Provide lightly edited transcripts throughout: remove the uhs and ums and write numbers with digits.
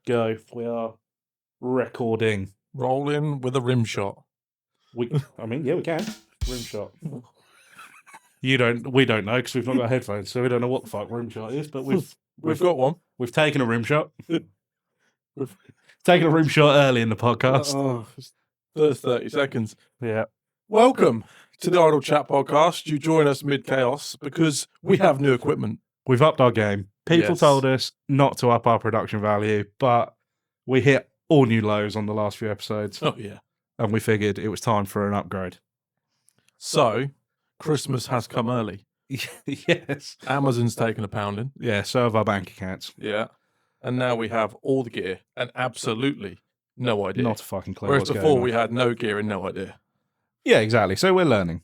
Go. We are recording. Rolling with a rim shot. We can. Rim shot. We don't know because we've not got headphones, so we don't know what the fuck rim shot is. But we've got one. We've taken a rim shot. We've taken a rim shot early in the podcast. First 30 seconds. Yeah. Welcome to the Idle Chat podcast. You join us mid chaos because we have new equipment. We've upped our game. People Yes. told us not to up our production value, but we hit all new lows on the last few episodes. Oh yeah. And we figured it was time for an upgrade. So Christmas has come early. Yes. Amazon's taken a pounding. Yeah, so have our bank accounts. Yeah. And now we have all the gear and absolutely no idea. Not a fucking clue. Whereas what's before going on. we had no gear and no idea. Yeah, exactly. So we're learning.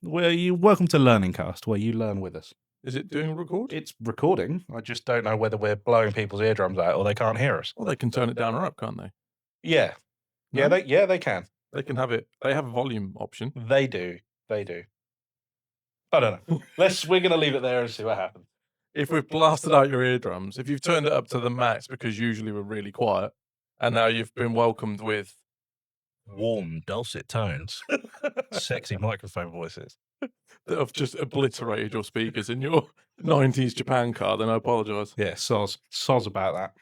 Welcome to Learning Cast, where you learn with us. Is it doing record? It's recording. I just don't know whether we're blowing people's eardrums out or they can't hear us. Well, they can turn it down or up, can't they? Yeah. No? They can. They can have it. They have a volume option. They do. I don't know. We're going to leave it there and see what happens. If we've blasted out your eardrums, if you've turned it up to the max because usually we're really quiet, and now you've been welcomed with warm, dulcet tones, sexy microphone voices that have just obliterated your speakers in your 90s Japan car, then I apologise. Yeah, soz about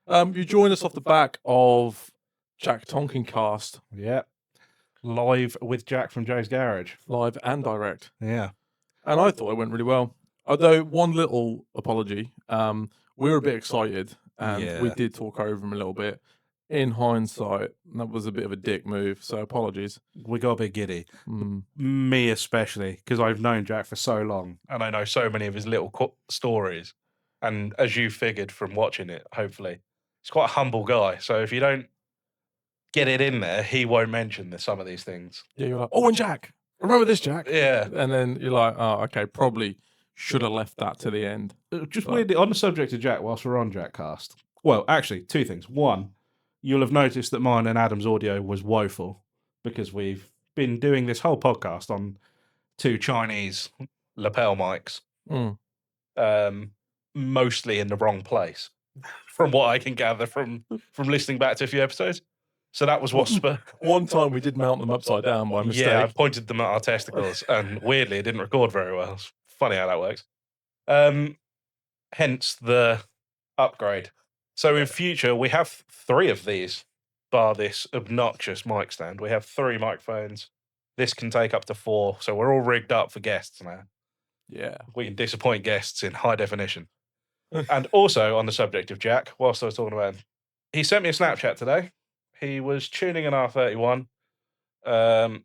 that. You join us off the back of Jack Tonkin cast. Yeah. Live with Jack from Joe's Garage. Live and direct. Yeah. And I thought it went really well. Although, one little apology. We were a bit excited and we did talk over him a little bit. In hindsight, that was a bit of a dick move, so apologies. We got a bit giddy. Me especially, because I've known Jack for so long and I know so many of his little stories. And as you figured from watching it, hopefully, he's quite a humble guy. So if you don't get it in there, he won't mention some of these things. Yeah, you're like, oh, and Jack, remember this, Jack? Yeah. And then you're like, oh, okay, probably should have left that to the end. Just weirdly, on the subject of Jack, whilst we're on Jack cast, well, actually, two things. One, you'll have noticed that mine and Adam's audio was woeful because we've been doing this whole podcast on two Chinese lapel mics, mostly in the wrong place, from what I can gather from listening back to a few episodes. So that was what one time we did mount them upside down by mistake. Yeah, I pointed them at our testicles, and weirdly, it didn't record very well. It's funny how that works. Hence the upgrade. So in future, we have 3 of these, bar this obnoxious mic stand. We have 3 microphones. This can take up to 4, so we're all rigged up for guests now. Yeah. We can disappoint guests in high definition. And also, on the subject of Jack, whilst I was talking about him, he sent me a Snapchat today. He was tuning an R31.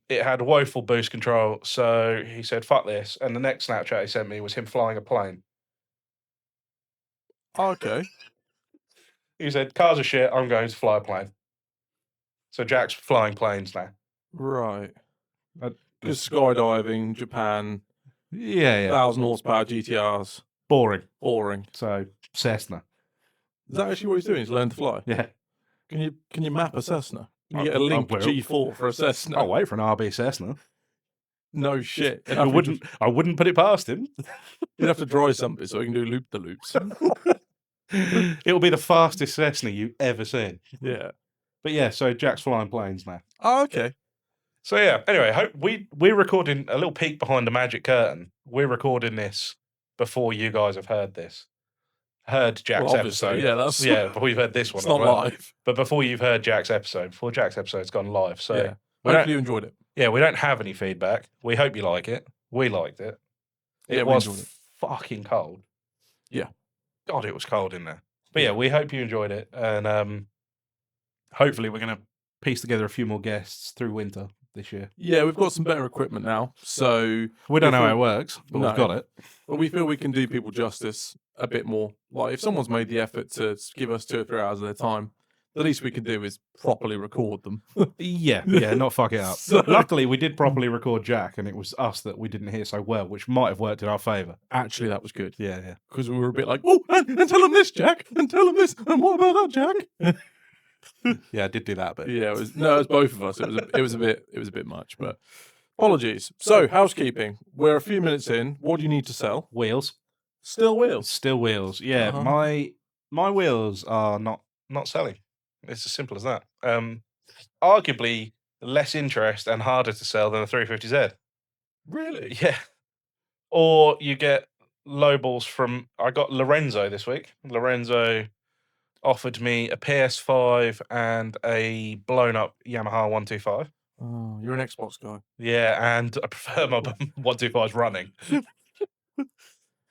It had woeful boost control, so he said, fuck this. And the next Snapchat he sent me was him flying a plane. Okay. He said, cars are shit, I'm going to fly a plane. So Jack's flying planes now. Right. Because skydiving, Japan, 1,000 horsepower GTRs. Boring. So Cessna. Is that actually what he's doing? He's learned to fly? Yeah. Can you map a Cessna? Can you get a Link G4 for a Cessna? I'll wait for an RB Cessna. No shit. I wouldn't put it past him. You'd have to dry something so he can do loop-the-loops. It'll be the fastest Cessna you've ever seen. Yeah. But yeah, so Jack's flying planes now. Oh, okay. So yeah, anyway, we're recording a little peek behind the magic curtain. We're recording this before you guys have heard this. Heard Jack's episode. Yeah, but we've heard this one. It's not live. But before you've heard Jack's episode, before Jack's episode's gone live. So yeah. Hopefully you enjoyed it. Yeah, we don't have any feedback. We hope you like it. We liked it. It was fucking cold. Yeah. God, it was cold in there. But yeah, we hope you enjoyed it. And hopefully we're going to piece together a few more guests through winter this year. Yeah, we've got some better equipment now. So we don't know how it works, but we've got it. But we feel we can do people justice a bit more. Like if someone's made the effort to give us 2 or 3 hours of their time, the least we can do is properly record them. yeah, not fuck it up. So, luckily, we did properly record Jack, and it was us that we didn't hear so well, which might have worked in our favour. Actually, that was good. Yeah. Because we were a bit like, oh, and tell him this, Jack, and tell him this, and what about that, Jack? Yeah, I did do that, but yeah, it was both of us. It was a bit much, but apologies. So housekeeping. We're a few minutes in. What do you need to sell? Wheels. Still wheels. Yeah, my wheels are not not selling. It's as simple as that. Arguably less interest and harder to sell than a 350Z. Really? Yeah. Or you get lowballs from. I got Lorenzo this week. Lorenzo offered me a PS5 and a blown up Yamaha 125. Oh, you're an Xbox guy. Yeah, and I prefer my 125s running.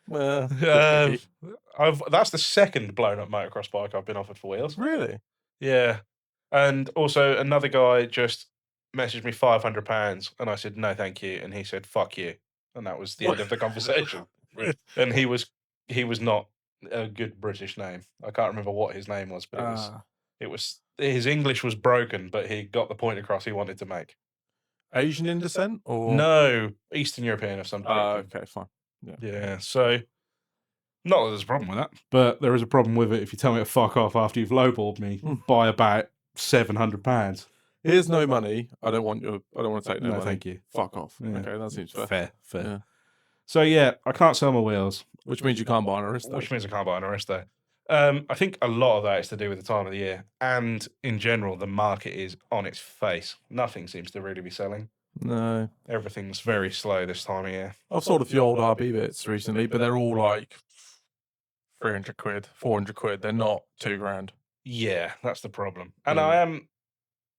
Well, That's the second blown up motocross bike I've been offered for wheels. really? Yeah. And also another guy just messaged me £500 and I said, no, thank you. And he said, fuck you. And that was the end of the conversation. And he was not a good British name. I can't remember what his name was, but it was his English was broken, but he got the point across he wanted to make. Asian in descent or No, Eastern European of some description. okay, fine. Yeah, so not that there's a problem with that, but there is a problem with it if you tell me to fuck off after you've lowballed me by about £700. Here's no money. I don't want to take no money. Thank you. Fuck off. Yeah. Okay, that seems fair. Fair. Yeah. So yeah, I can't sell my wheels, Which means you can't buy an Aristo. which means I can't buy an Aristo. I think a lot of that is to do with the time of the year, and in general, the market is on its face. Nothing seems to really be selling. No. Everything's very slow this time of year. I've sold a few old RB bits recently, but they're all like 300 quid, 400 quid. They're not £2,000. Yeah, that's the problem. And Yeah.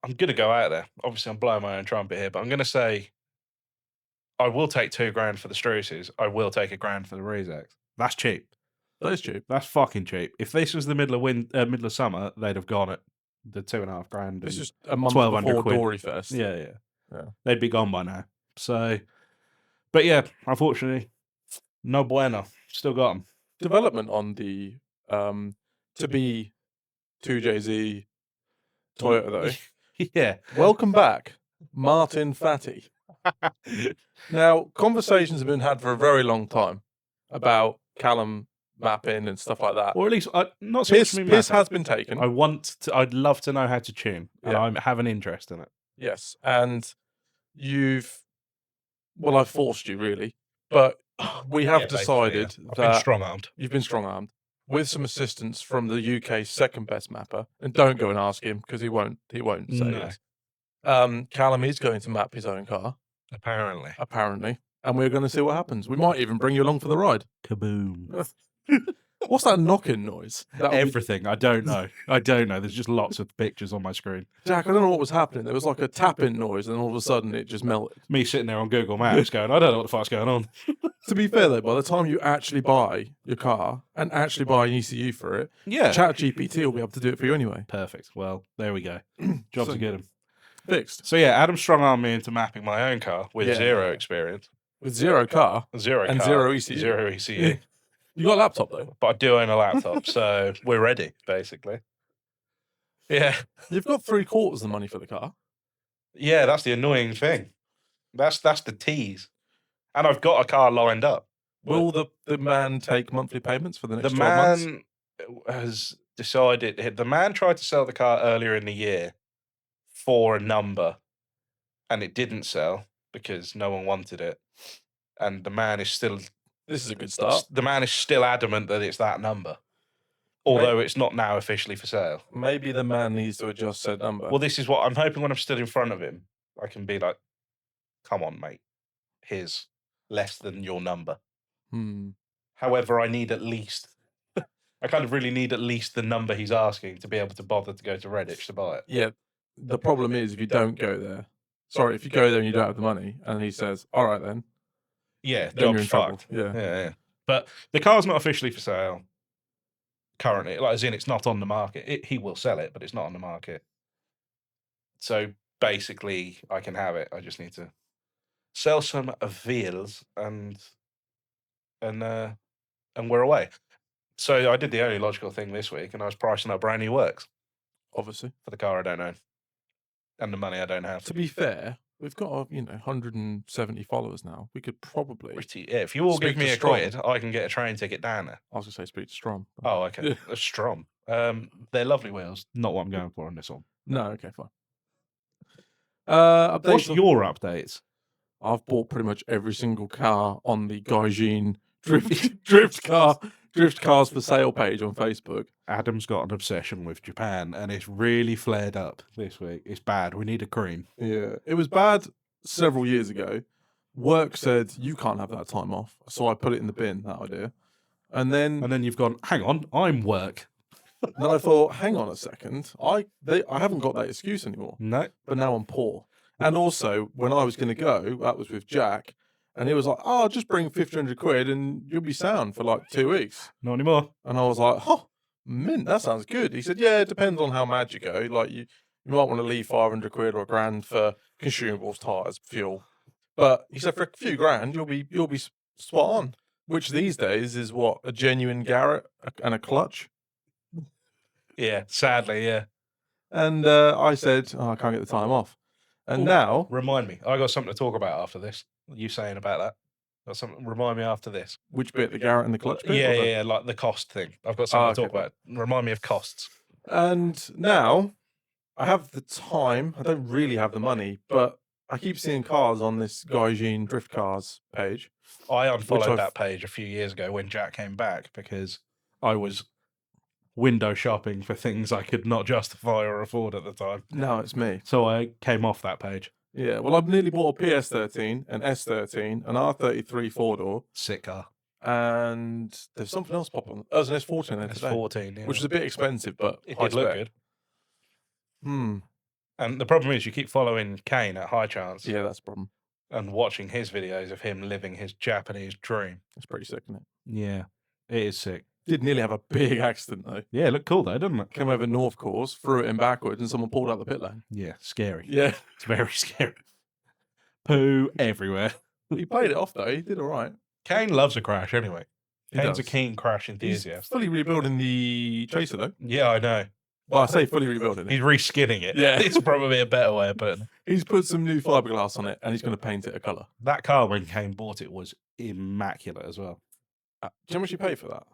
I'm going to go out there. Obviously, I'm blowing my own trumpet here, but I'm going to say I will take £2,000 for the Struces. I will take £1,000 for the Rezecs. That's cheap. That is cheap. That's fucking cheap. If this was the middle of summer, they'd have gone at the £2,500. It's just a month 1,200 before quid. Dory Fest. Yeah. Yeah. They'd be gone by now. So, but yeah, unfortunately, no bueno. Still got them. Development on the to be 2JZ Toyota though. Yeah. Welcome back, Martin Fatty. Now, conversations have been had for a very long time about Callum mapping and stuff like that. Or at least, not so much Piss has been taken. I'd love to know how to tune, and Yeah. I have an interest in it. Yes, and I've forced you really, but we have decided I've that been strong-armed. you've been strong-armed with some assistance from the UK's second best mapper, and don't go and ask him because he won't say No. this. Callum is going to map his own car, apparently, and we're going to see what happens. We might even bring you along for the ride. Kaboom. What's that knocking noise? Everything. I don't know. There's just lots of pictures on my screen. Jack, I don't know what was happening. There was like a tapping noise, and all of a sudden it just melted. Me sitting there on Google Maps going, I don't know what the fuck's going on. To be fair though, by the time you actually buy your car and actually buy an ECU for it, Yeah. ChatGPT will be able to do it for you anyway. Perfect. Well, there we go. Jobs are good. Fixed. So yeah, Adam strong-armed me into mapping my own car with zero experience. With zero car. Zero And car, zero ECU. Zero ECU. You got a laptop though? But I do own a laptop, so we're ready, basically. Yeah. You've got 3/4 the money for the car. Yeah, that's the annoying thing. That's the tease. And I've got a car lined up. Will the man take monthly payments for the next The 12 months? man has decided. The man tried to sell the car earlier in the year for a number, and it didn't sell because no one wanted it. And the man is still. This is a good start. The man is still adamant that it's that number, although it's not now officially for sale. Maybe the man needs to adjust said number. Well, this is what I'm hoping when I'm stood in front of him, I can be like, come on, mate. Here's less than your number. However, I need at least, I kind of really need at least the number he's asking to be able to bother to go to Redditch to buy it. Yeah. The problem is if you don't go there. Sorry, if you go there and you don't have the money, and he says, all right then. Yeah, then you're job's in trouble. fucked. Yeah. But the car's not officially for sale currently. Like, as in, it's not on the market. He will sell it, but it's not on the market. So basically, I can have it. I just need to sell some wheels and we're away. So I did the only logical thing this week, and I was pricing up brand new works. Obviously. For the car I don't own. And the money I don't have. To be fair, we've got 170 followers now. We could probably if you all give me a quid, I can get a train ticket down there. I was going to say speak to Strom. Oh, okay. Strom. They're lovely wheels. Not what I'm going for on this one. No, okay, fine. What's your updates? I've bought pretty much every single car on the Gaijin drift Drift Cars for Sale page on Facebook. Adam's got an obsession with Japan, and it's really flared up this week. It's bad. We need a cream. Yeah, it was bad several years ago. Work said you can't have that time off, so I put it in the bin. That idea, and then you've gone, hang on, I'm work. then I thought, hang on a second, I haven't got that excuse anymore. No, But now I'm poor. And also, when I was going to go, that was with Jack, and he was like, "Oh, just bring 1,500 quid and you'll be sound for like 2 weeks." not anymore. And I was like, "Oh, mint, that sounds good." He said, "Yeah, it depends on how mad you go. Like you might want to leave 500 quid or £1,000 for consumables, tires, fuel." But he said, for a few grand, you'll be spot on. Which these days is what, a genuine Garrett and a clutch. Yeah, sadly, yeah. And I said, "Oh, I can't get the time off." And now, Remind me, I got something to talk about after this. You saying about that? Got something? Remind me after this. which bit, the Garrett and the clutch bit? Yeah, or the- yeah, like the cost thing. I've got something to okay, talk about. Remind me of costs. And now I have the time. I don't really have the money, but I keep seeing cars on this Gaijin Drift Cars page. I unfollowed I've- that page a few years ago when Jack came back because I was window shopping for things I could not justify or afford at the time. Now it's me. So I came off that page. Yeah, well, I've nearly bought a PS13, an S13, an R33 four-door, Sick car. and there's something else popping. Oh, there's an S14 there It's today, 14, yeah. which is a bit expensive, but it high did look spec. good. Hmm. And the problem is you keep following Kane at High Chance Yeah, that's a problem. and watching his videos of him living his Japanese dream. It's pretty sick, isn't it? Yeah, it is sick. Did nearly have a big accident though. Yeah, it looked cool though, doesn't it? Came over North Course, threw it in backwards, and someone pulled out the pit lane. Yeah, scary. Yeah, It's very scary. Poo everywhere. he played it off though. He did all right. Kane loves a crash anyway. He Kane's a does. keen crash He's enthusiast. fully rebuilding the Chaser though. Yeah, I know. Well, I say fully rebuilding it. He's reskinning it. Yeah. It's probably a better way of putting it. He's put some new fiberglass on it, and he's going to paint it a colour. That car, when Kane bought it, was immaculate as well. Do you know how much you pay for that?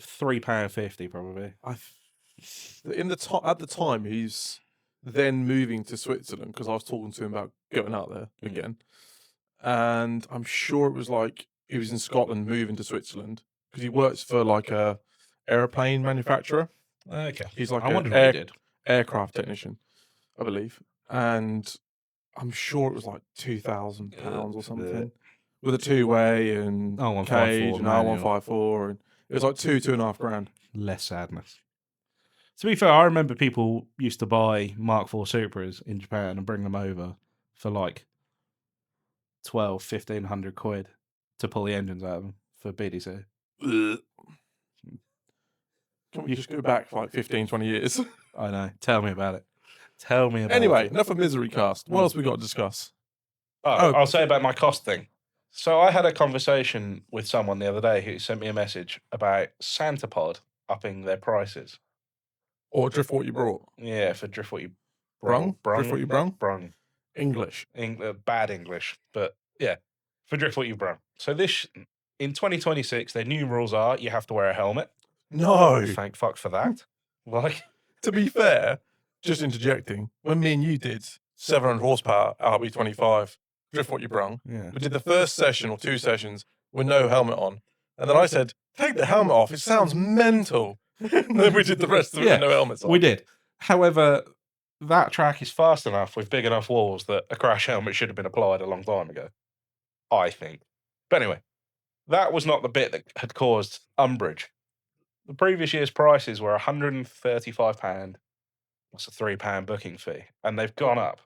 £3.50 probably. At the time, he's then moving to Switzerland because I was talking to him about going out there again, and I'm sure it was like he was in Scotland moving to Switzerland because he works for like a airplane manufacturer. Okay. He's like I wondered an what he did. aircraft technician, I believe, and I'm sure it was like £2,000 or something with a two-way and R154 cage and manual. R154, and it was like £2.5 grand. Less sadness. To be fair, I remember people used to buy Mark IV Supras in Japan and bring them over for like 1,500 quid to pull the engines out of them for BDC. Can we just go back like 15, 20 years? I know. Tell me about it. Tell me about Anyway, it. enough of misery cast. What else we got to discuss? Oh, I'll say about my cost thing. So I had a conversation with someone the other day who sent me a message about Santapod upping their prices. Or drift what you brought? Yeah, for drift what you Brung? Drift what you brung? Brung. English. Bad English, but yeah, for drift what you brung. So this in 2026, their new rules are you have to wear a helmet. No. Thank fuck for that. Like, To be fair, just interjecting, when me and you did 700 horsepower RB25, drift what you brung, yeah, we did the first session or 2 sessions with no helmet on. And then I said, take the helmet off. It sounds mental. And then we did the rest of it Yeah, with no helmets on. we did. However, that track is fast enough with big enough walls that a crash helmet should have been applied a long time ago, I think. But anyway, that was not the bit that had caused umbrage. The previous year's prices were £135. That's a £3 booking fee. And they've gone up.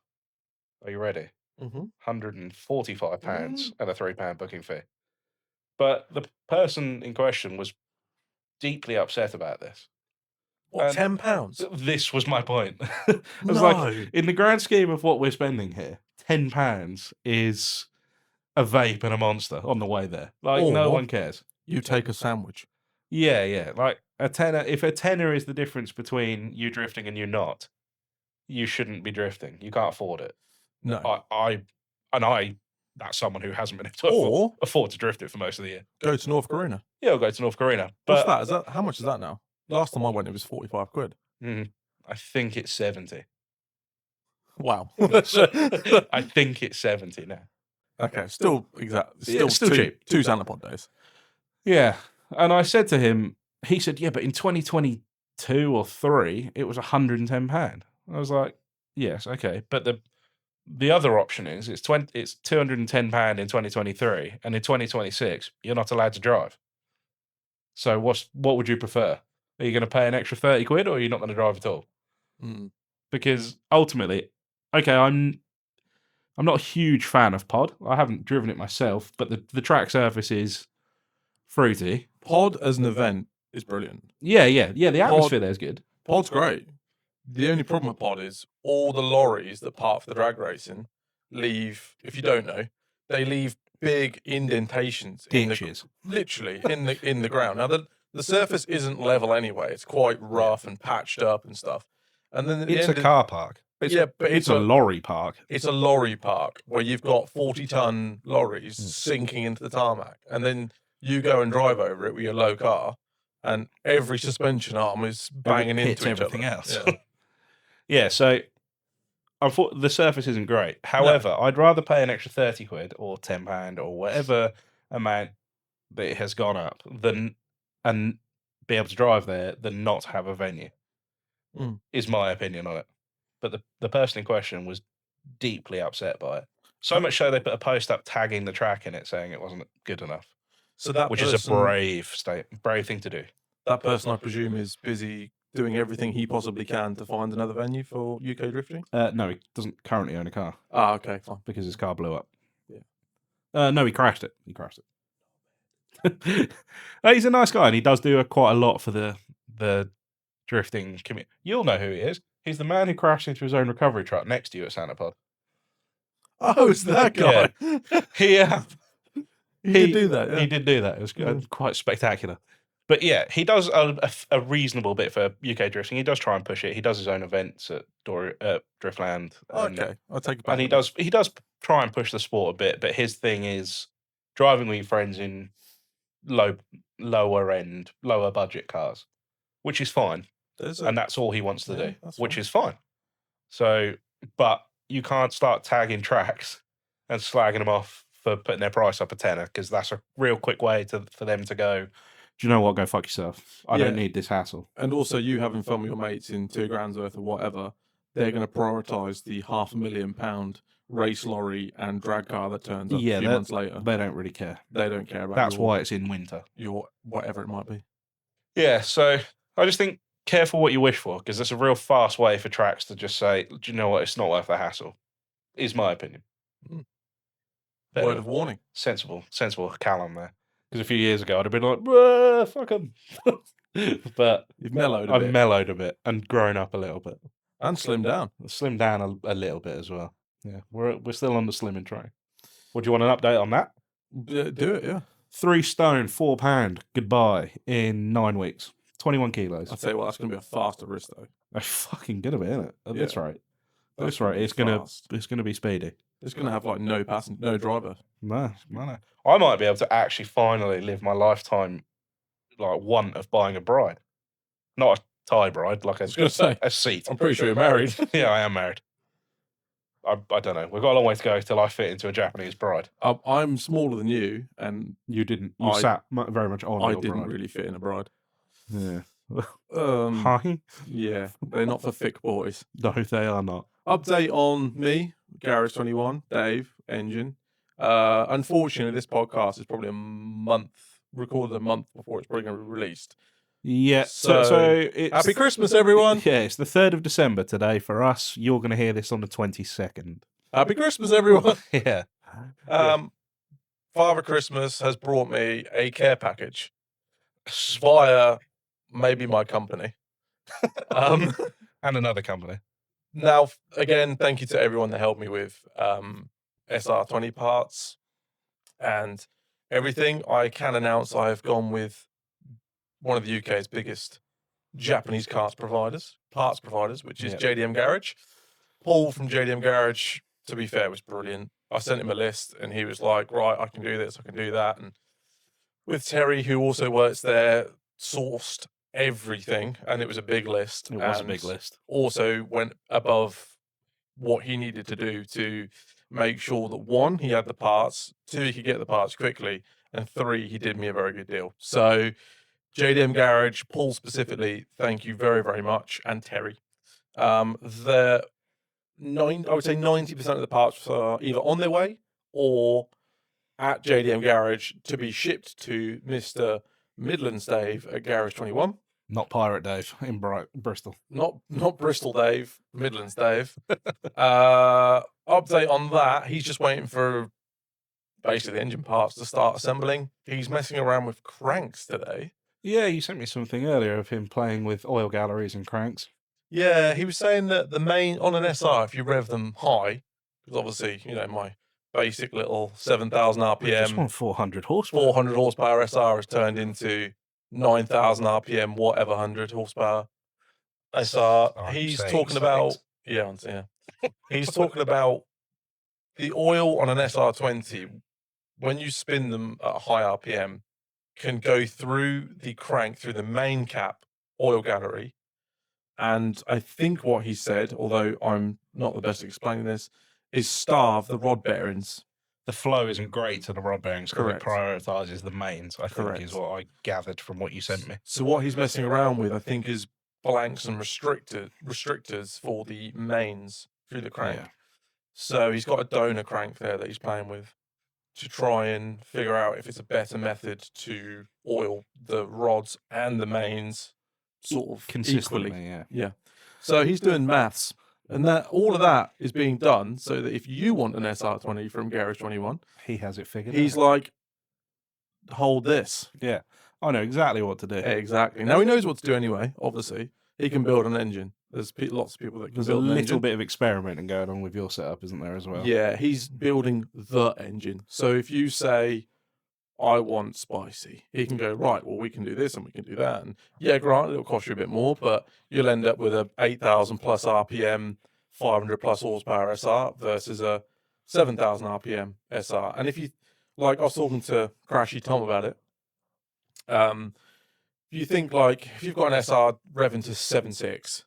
Are you ready? Mm-hmm. £145 and a £3 booking fee. But the person in question was deeply upset about this. What, And £10? This was my point. I was like, in the grand scheme of what we're spending here, £10 is a vape and a monster on the way there. Like, no Or- one cares. You take a sandwich. Yeah. Like a tenner. If a tenner is the difference between you drifting and you not, you shouldn't be drifting. You can't afford it. No. That's someone who hasn't been able to Or afford to drift it for most of the year. go to North Korea. Yeah, I'll go to North Korea. What's But that? Is that how much is that now? Last time I went, it was 45 quid. I think it's 70. Wow. I think it's 70 now. Okay, still exact. Yeah, Still still two, cheap. 2 Xanapod days. Yeah. And I said to him, he said, yeah, but in 2022 or 3, it was £110. I was like, yes, okay. But the other option is it's £210 in 2023, and in 2026, you're not allowed to drive. So what would you prefer? Are you going to pay an extra 30 quid, or are you not going to drive at all? Mm. Because ultimately, okay, I'm not a huge fan of pod. I haven't driven it myself, but the track surface is fruity. Pod as an event is brilliant. Yeah. The atmosphere there's good. Pod's great. The only problem with pod is all the lorries that part for the drag racing leave, if you don't know, they leave big indentations literally in the ground. Now the surface isn't level anyway; it's quite rough and patched up and stuff. And then It's a car park. but It's a lorry park. It's a lorry park where you've got 40-ton lorries sinking into the tarmac, and then you go and drive over it with your low car, and every suspension arm is banging into everything each other. else. Yeah, so the surface isn't great. However, I'd rather pay an extra 30 quid or £10 or whatever amount that it has gone up and be able to drive there than not have a venue. Is my opinion on it. But the person in question was deeply upset by it. So much so they put a post up tagging the track in it, saying it wasn't good enough. So that which is a brave thing to do. That person, I presume, is busy doing everything he possibly can to find another venue for UK drifting. No, he doesn't currently own a car. Ah, okay, fine. Because his car blew up. Yeah. No, he crashed it. He's a nice guy, and he does do quite a lot for the drifting community. You'll know who he is. He's the man who crashed into his own recovery truck next to you at Santa Pod. Oh, it's that guy. Yeah. He did do that. Yeah. He did do that. It was quite spectacular. But yeah, he does a reasonable bit for UK drifting. He does try and push it. He does his own events at Driftland. Okay, I'll take it back. And he does try and push the sport a bit. But his thing is driving with your friends in lower end, lower budget cars, which is fine. And that's all he wants to do, which is fine. So, but you can't start tagging tracks and slagging them off for putting their price up a tenner, because that's a real quick way for them to go, do you know what, go fuck yourself. I don't need this hassle. And also, you having fun with your mates in £2,000 worth of whatever, they're going to prioritise the £500,000 race lorry and drag car that turns up a few months later. They don't really care. They don't care about That's why it's in winter. Your whatever it might be. Yeah, so I just think careful what you wish for, because it's a real fast way for tracks to just say, do you know what, it's not worth the hassle, is my opinion. Word of warning. Sensible Callum there. Because a few years ago I'd have been like, fuck him. But I've mellowed a bit and grown up a little bit. And slimmed down. Slimmed down a little bit as well. Yeah, we're still on the slimming train. What do you want an update on that? Do it, yeah. 3 stone, £4 goodbye in 9 weeks. 21 kilos. I'll tell you what, that's going to be a faster wrist though. That's fucking gonna be, isn't it? That's right. That's right. It's gonna be speedy. It's gonna have like no driver. No. I might be able to actually finally live my lifetime want of buying a bride, not a Thai bride, like a seat. I'm pretty sure you're married. Yeah, I am married. I don't know. We've got a long way to go till I fit into a Japanese bride. I'm smaller than you, and you didn't. You sat very much on. I didn't really fit in a bride. Yeah. Hi. Yeah, they're not for thick boys. No, they are not. Update on me, Garage21, Dave, Engine. Unfortunately, this podcast is probably recorded a month before it's probably going to be released. Yeah. So it's, happy Christmas, everyone. Yeah, it's the 3rd of December today for us. You're going to hear this on the 22nd. Happy Christmas, everyone. Yeah. Father Christmas has brought me a care package via maybe my company. And another company. Now, again, thank you to everyone that helped me with SR20 parts and everything. I can announce I have gone with one of the UK's biggest Japanese parts providers, which is JDM Garage. Paul from JDM Garage, to be fair, was brilliant. I sent him a list and he was like, right, I can do this, I can do that. And with Terry, who also works there, sourced everything, and it was a big list. It was a big list. Also went above what he needed to do to make sure that 1, he had the parts, 2, he could get the parts quickly, and 3, he did me a very good deal. So JDM Garage, Paul specifically, thank you very, very much, and Terry. I would say 90% of the parts are either on their way or at JDM Garage to be shipped to Mr. Midlands Dave at Garage 21. Not Pirate Dave in Bristol. Not Bristol Dave, Midlands Dave. Update on that, he's just waiting for basically the engine parts to start assembling. He's messing around with cranks today. Yeah, you sent me something earlier of him playing with oil galleries and cranks. Yeah, he was saying that the main, on an SR, if you rev them high, because obviously, my basic little 7,000 We just RPM, want 400 horsepower. 400 horsepower SR has turned into 9,000 RPM, whatever 100 horsepower SR. He's talking about, he's talking about the oil on an SR20, when you spin them at a high RPM, can go through the crank, through the main cap oil gallery. And I think what he said, although I'm not the best at explaining this, is starve the rod bearings. The flow isn't great to the rod bearings because it Correct. prioritises the mains, I think, is what I gathered from what you sent me. So what he's messing around with, I think, is blanks and restrictors for the mains through the crank. Yeah. So he's got a donor crank there that he's playing with to try and figure out if it's a better method to oil the rods and the mains sort of Consistently, equally. Yeah. So he's doing maths, and that all of that is being done so that if you want an SR20 from Garage 21, he has it figured he's out. like, hold this. Yeah, I know exactly what to do. Exactly. Now he knows what to do anyway. Obviously, he can build an engine. There's lots of people that can There's build a an little engine. bit of experimenting going on with your setup, isn't there, as well? Yeah, he's building the engine. So if you say, I want spicy, he can go, right, well, we can do this and we can do that. And yeah, granted, it'll cost you a bit more, but you'll end up with a 8,000 plus RPM, 500 plus horsepower SR versus a 7,000 RPM SR. And if you, like, I was talking to Crashy Tom about it. If you think, like, if you've got an SR revving to 7.6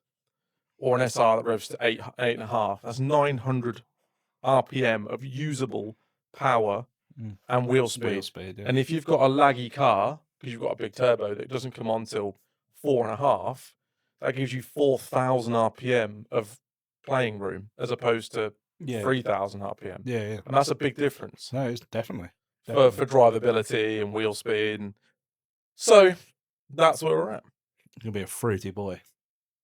or an SR that revs to 8.5, that's 900 RPM of usable power and wheel speed. Yeah. And if you've got a laggy car, because you've got a big turbo that doesn't come on till 4.5, that gives you 4,000 RPM of playing room as opposed to 3,000 RPM. Yeah. And that's a big difference. No, it's definitely. For drivability and wheel speed. And so that's where we're at. It's going to be a fruity boy.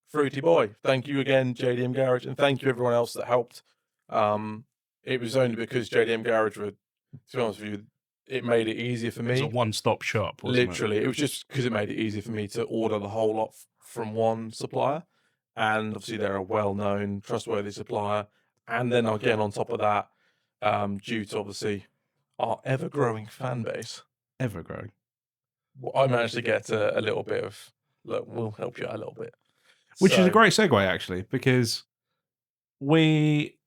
Fruity boy. Thank you again, JDM Garage, and thank you everyone else that helped. It was only because JDM Garage were, to be honest with you, it made it easier for me. It's a one-stop shop, wasn't Literally, it was just because it made it easier for me to order the whole lot from one supplier. And obviously they're a well-known, trustworthy supplier. And then again, on top of that, due to obviously our ever-growing fan base. Ever-growing. I managed to get a little bit of, look, we'll help you out a little bit. Which is a great segue, actually, because we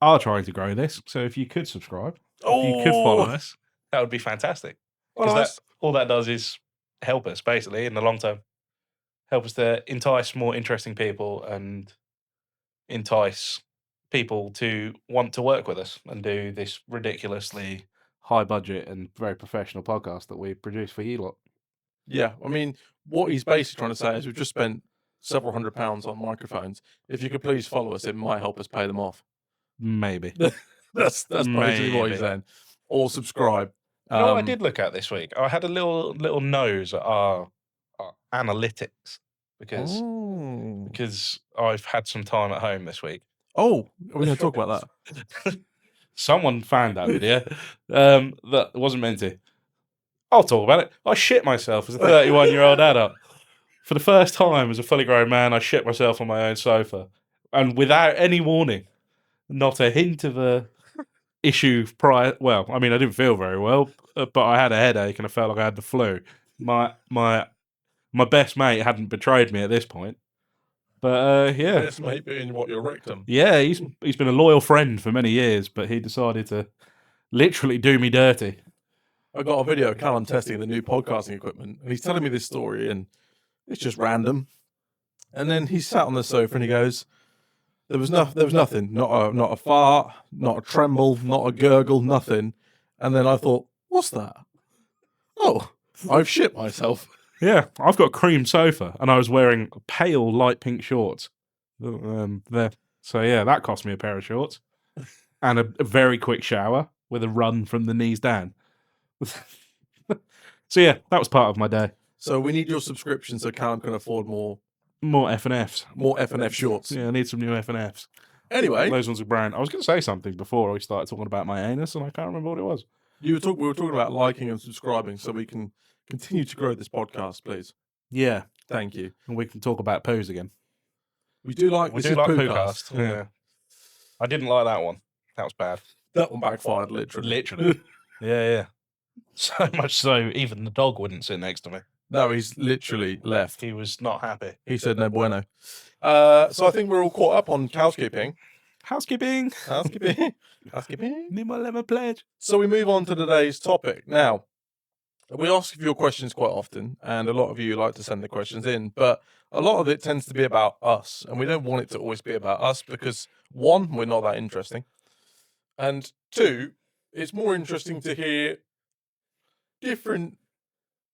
are trying to grow this. So if you could subscribe, if you could follow us, that would be fantastic. Because all that does is help us, basically, in the long term. Help us to entice more interesting people and entice people to want to work with us and do this ridiculously high budget and very professional podcast that we produce for you lot. Yeah, I mean, what he's basically trying to say is we've just spent several £100 on microphones. If you could please follow us, it might help us pay them off. Maybe. That's basically what he's saying. Or subscribe. You know what I did look at this week? I had a little nose at our analytics because I've had some time at home this week. Oh, are we going to talk about that? Someone found that video that wasn't meant to. I'll talk about it. I shit myself as a 31-year-old adult. For the first time as a fully grown man, I shit myself on my own sofa. And without any warning. Not a hint of a issue prior. Well, I mean, I didn't feel very well, but I had a headache and I felt like I had the flu. My best mate hadn't betrayed me at this point. But yeah. Best mate being what, your rectum? Yeah, he's been a loyal friend for many years, but he decided to literally do me dirty. I got a video of Callum testing the new podcasting equipment, and he's telling me this story, and it's just random. And then he sat on the sofa and he goes, There was nothing, not a fart, not a tremble, not a gurgle, nothing. And then I thought, what's that? Oh, I've shit myself. Yeah, I've got a cream sofa, and I was wearing pale light pink shorts. There. So yeah, that cost me a pair of shorts and a very quick shower with a run from the knees down. So yeah, that was part of my day. So we need your subscription so Callum can afford more F and Fs. More F and F shorts. Yeah, I need some new F and Fs. Anyway, those ones are brown. I was going to say something before we started talking about my anus, and I can't remember what it was. we were talking about liking and subscribing, so we can continue to grow this podcast, please. Yeah, Thank you. and we can talk about poos again. We do like We this do is like Poocast. Poocast. Yeah, I didn't like that one. That was bad. That one backfired, literally. Literally. Yeah. So much so, even the dog wouldn't sit next to me. No, he's literally left. He was not happy. He said no bueno. So I think we're all caught up on housekeeping. Housekeeping. Need my lemon pledge. So we move on to today's topic. Now, we ask you your questions quite often, and a lot of you like to send the questions in, but a lot of it tends to be about us, and we don't want it to always be about us because, one, we're not that interesting, and two, it's more interesting to hear different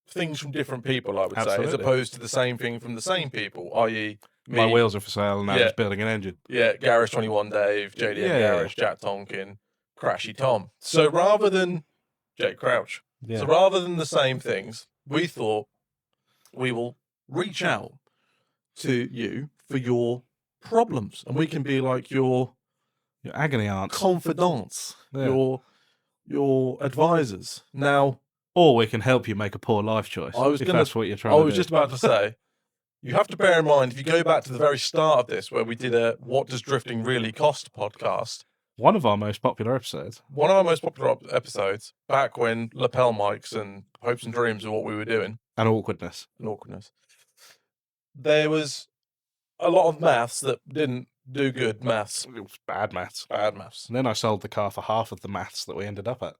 things from different people, I would say, as Absolutely. opposed to the same thing from the same people, i.e. me, My wheels are for sale, and I'm Yeah. just building an engine. Garage 21 Dave, JDM Yeah. Garage, Jack Tonkin, Crashy Tom. So rather than Jake Crouch, Yeah. so rather than the same things, we thought we will reach out to you for your problems, and we can be like your agony aunts. confidants, Yeah. your advisors. Now, Or we can help you make a poor life choice. If that's what you're trying I to do. was just about to say, you have to bear in mind, if you go back to the very start of this, where we did a What Does Drifting Really Cost podcast, one of our most popular episodes. one of our most popular episodes, back when lapel mics and hopes and dreams were what we were doing, And awkwardness. and awkwardness, there was a lot of maths that didn't do good maths. It was bad maths. Bad maths. And then I sold the car for half of the maths that we ended up at.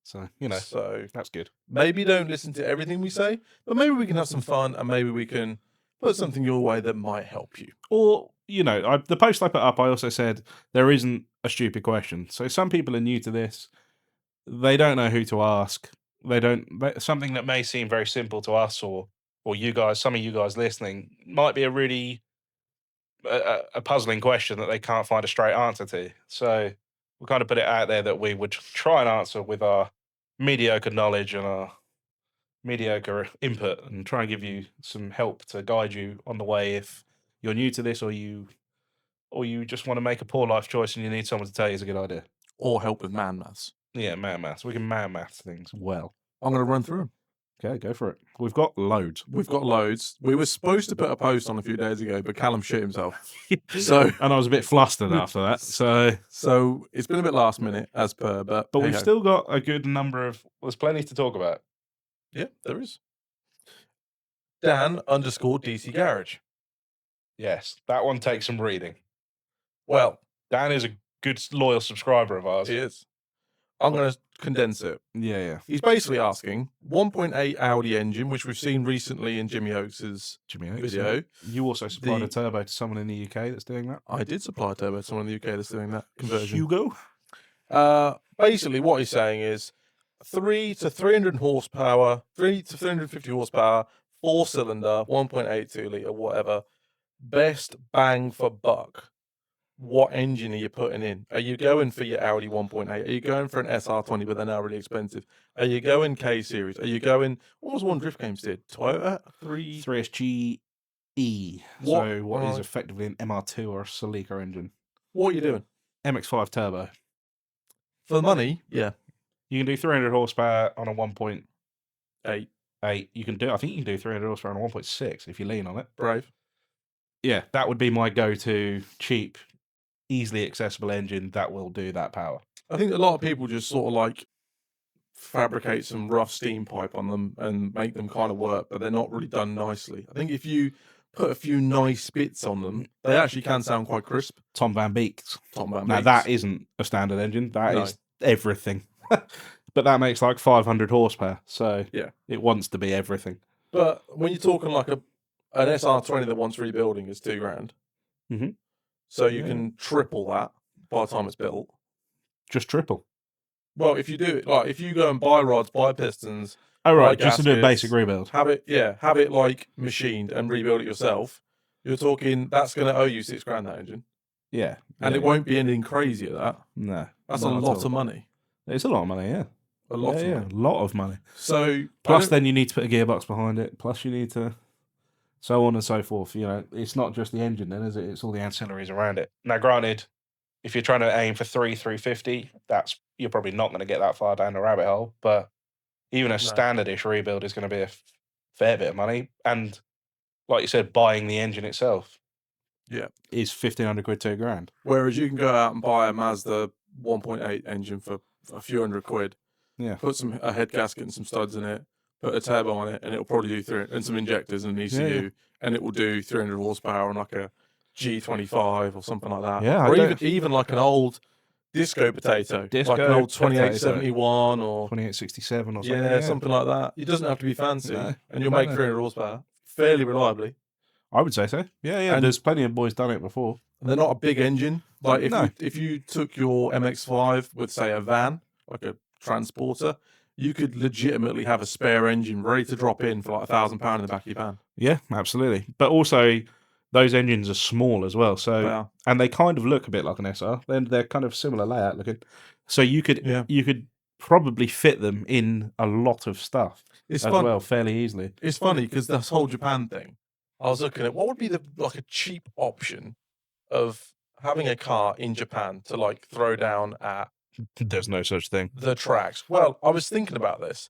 So, So that's good. maybe don't listen to everything we say, but maybe we can have some fun, and maybe we can put something your way that might help you. Or, the post I put up, I also said there isn't a stupid question. So some people are new to this. They don't know who to ask. Something that may seem very simple to us or you guys, some of you guys listening, might be a really a puzzling question that they can't find a straight answer to. So we kind of put it out there that we would try and answer with our mediocre knowledge and our mediocre input, and try and give you some help to guide you on the way if you're new to this, or you just want to make a poor life choice and you need someone to tell you it's a good idea. Or help with man maths. Yeah, man maths. We can man maths things well. I'm going to run through them. Okay, go for it. We've got loads. We've got loads. We were supposed to put a post on a few days ago, but Callum shit himself. So, and I was a bit flustered after that. So it's been a bit last minute, as per, but we've still got a good number of. There's plenty to talk about. Yeah, there is. Dan_DC Garage. Yes, that one takes some reading. Well, Dan is a good loyal subscriber of ours. He is. I'm going to condense it. Yeah. He's basically asking 1.8 Audi engine, which we've seen recently in Jimmy Oakes' video. Yeah. You also supplied a turbo to someone in the UK that's doing that. I did supply a turbo to someone in the UK that's doing that conversion. Hugo. Basically, what he's saying is 3 to 300 horsepower, 3 to 350 horsepower, 4-cylinder, 1.82 litre, whatever. Best bang for buck. What engine are you putting in? Are you going for your Audi 1.8? Are you going for an SR20, but they're now really expensive? Are you going K series? Are you going? What was one Drift Games did? Toyota 3SG E. What is effectively an MR2 or a Celica engine? What are you doing? MX5 turbo. For the money, yeah. You can do 300 horsepower on a 1.8. I think you can do 300 horsepower on a 1.6 if you lean on it. Brave. Yeah, that would be my go-to cheap, easily accessible engine that will do that power. I think a lot of people just sort of like fabricate some rough steam pipe on them and make them kind of work, but they're not really done nicely. I think if you put a few nice bits on them, they actually can sound quite crisp. Tom Van Beek's. Now that isn't a standard engine. That is everything. But that makes like 500 horsepower, so yeah, it wants to be everything. But when you're talking like an SR20 that wants rebuilding is $2,000. Mm-hmm. So you can triple that by the time it's built. Just triple. Well, if you do it, like if you go and buy rods, buy pistons, Oh, right. Like Just to do a gaskets, basic rebuild. have it like machined and rebuild it yourself. You're talking that's going to owe you $6,000 that engine, Yeah. and it won't be anything crazy at that. No. That's a not at lot all. of money. It's a lot of money, yeah. A lot of money. A lot of money. So Plus, then you need to put a gearbox behind it. Plus, you need to, so on and so forth. You know, it's not just the engine, then, is it? It's all the ancillaries around it. Now, granted, if you're trying to aim for 350, you're probably not going to get that far down the rabbit hole. But even a standardish rebuild is going to be a fair bit of money. And like you said, buying the engine itself, is 1,500 quid, £2,000. Whereas you can go out and buy a Mazda 1.8 engine for a few hundred quid. Yeah. Put a head gasket and some studs in it, put a turbo on it, and it'll probably do and some injectors and an ECU, and it will do 300 horsepower on like a G25 or something like that. Yeah, or even like an old disco potato, like an old 2871 or 2867 or something. Yeah, something like that. It doesn't have to be fancy, and you'll make 300 horsepower fairly reliably. I would say so. Yeah, yeah. And there's plenty of boys done it before. And they're not a big engine. Like if you took your MX-5 with say a van, like a transporter, you could legitimately have a spare engine ready to drop in for like £1,000 in the back of your van. Yeah, absolutely. But also, those engines are small as well. So and they kind of look a bit like an SR. They're kind of similar layout looking. So you could probably fit them in a lot of stuff well fairly easily. It's funny because this whole Japan thing, I was looking at what would be a cheap option of having a car in Japan to like throw down at. There's no such thing. The tracks. Well, I was thinking about this.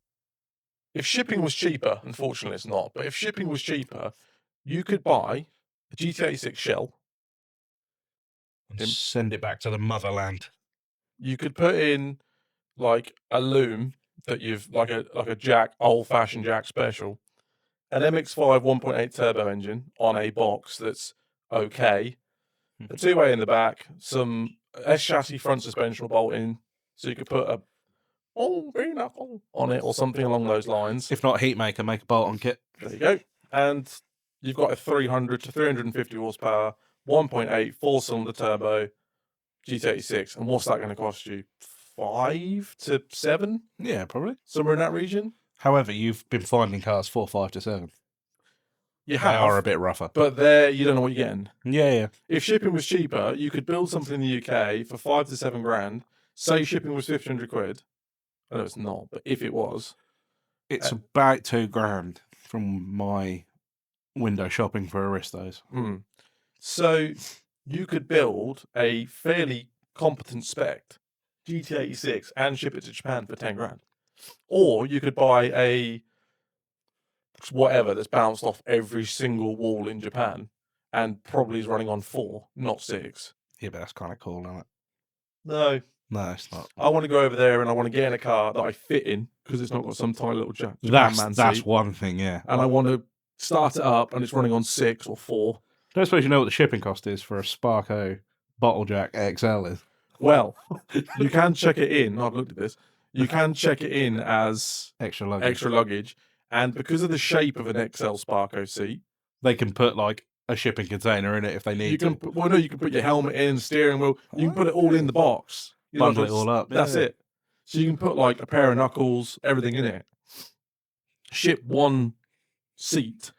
If shipping was cheaper, unfortunately it's not, but if shipping was cheaper, you could buy a GT86 shell and send it back to the motherland. You could put in like a loom that you've like a Jack old-fashioned Jack special, an MX-5 1.8 turbo engine on a box that's okay, a two-way in the back, some S-chassis front suspension bolting, so you could put a on it or something along those lines. If not heat maker, make a bolt-on kit. There you go. And you've got a 300 to 350 horsepower, 1.8 four-cylinder turbo GT86. And what's that going to cost you? 5 to 7? Yeah, probably. Somewhere in that region. However, you've been finding cars 4, 5 to 7. You they are a bit rougher. But there, you don't know what you're getting. Yeah, yeah. If shipping was cheaper, you could build something in the UK for 5 to 7 grand. Say shipping was 1,500 quid. I know it's not, but if it was. It's about 2 grand from my window shopping for Aristos. So you could build a fairly competent spec GT86 and ship it to Japan for 10 grand. Or you could buy a whatever that's bounced off every single wall in Japan and probably is running on 4, not 6. Yeah, but that's kind of cool, isn't it? No. No, it's not. I want to go over there and I want to get in a car that I fit in because it's not got some tiny little Japan man That's seat. one thing, yeah. And I want to start it up and it's running on 6 or 4. Don't suppose you know what the shipping cost is for a Sparco Bottle Jack XL is? Well, you can check it in. I've looked at this. You can check it in as extra luggage. And because of the shape of an XL Sparco seat, they can put like a shipping container in it if they need to. You can put your helmet in, steering wheel. You can put it all in the box. Bundle it all up. That's it. So you can put like a pair of knuckles, everything in it. Ship one seat.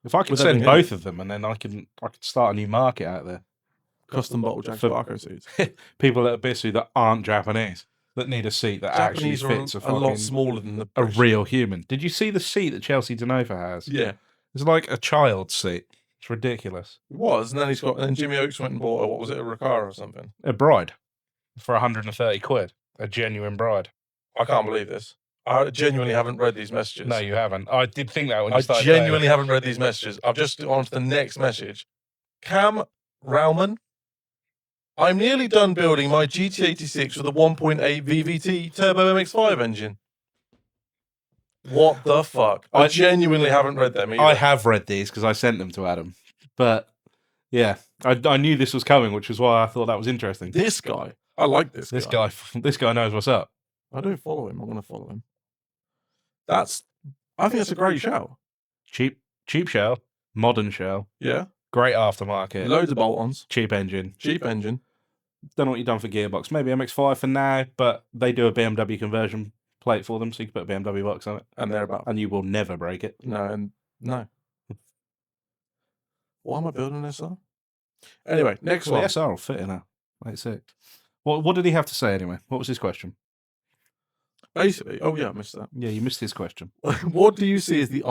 If I could send both of them, and then I could start a new market out there. Custom Bottle Jack Sparco seats. People at Abisu that aren't Japanese, that need a seat that Japanese actually fits a lot smaller than a real human. Did you see the seat that Chelsea Denova has? Yeah. It's like a child's seat. It's ridiculous. It was, and then Jimmy Oakes went and bought what was it, a Recaro or something? A Bride. For 130 quid. A genuine Bride. I can't believe this. I genuinely haven't read these messages. No, you haven't. I did think that when you started. I genuinely haven't read these messages. I've just gone on to the next message. Cam Rauman. I'm nearly done building my GT86 with a 1.8 VVT Turbo MX-5 engine. What the fuck? I genuinely haven't read them either. I have read these because I sent them to Adam. But, yeah, I knew this was coming, which is why I thought that was interesting. This guy. I like this guy. This guy knows what's up. I don't follow him. I want to follow him. I think that's a great show. Cheap shell. Modern shell. Yeah. Great aftermarket. Loads of bolt-ons. Cheap engine. Don't know what you've done for gearbox. Maybe MX-5 for now, but they do a BMW conversion plate for them, so you can put a BMW box on it, and they're about. and you will never break it. No. Why am I building this up? Anyway, next Well, one. the SR will fit in a 86. What did he have to say anyway? What was his question? Basically, oh yeah, I missed that. Yeah, you missed his question. What do you see as the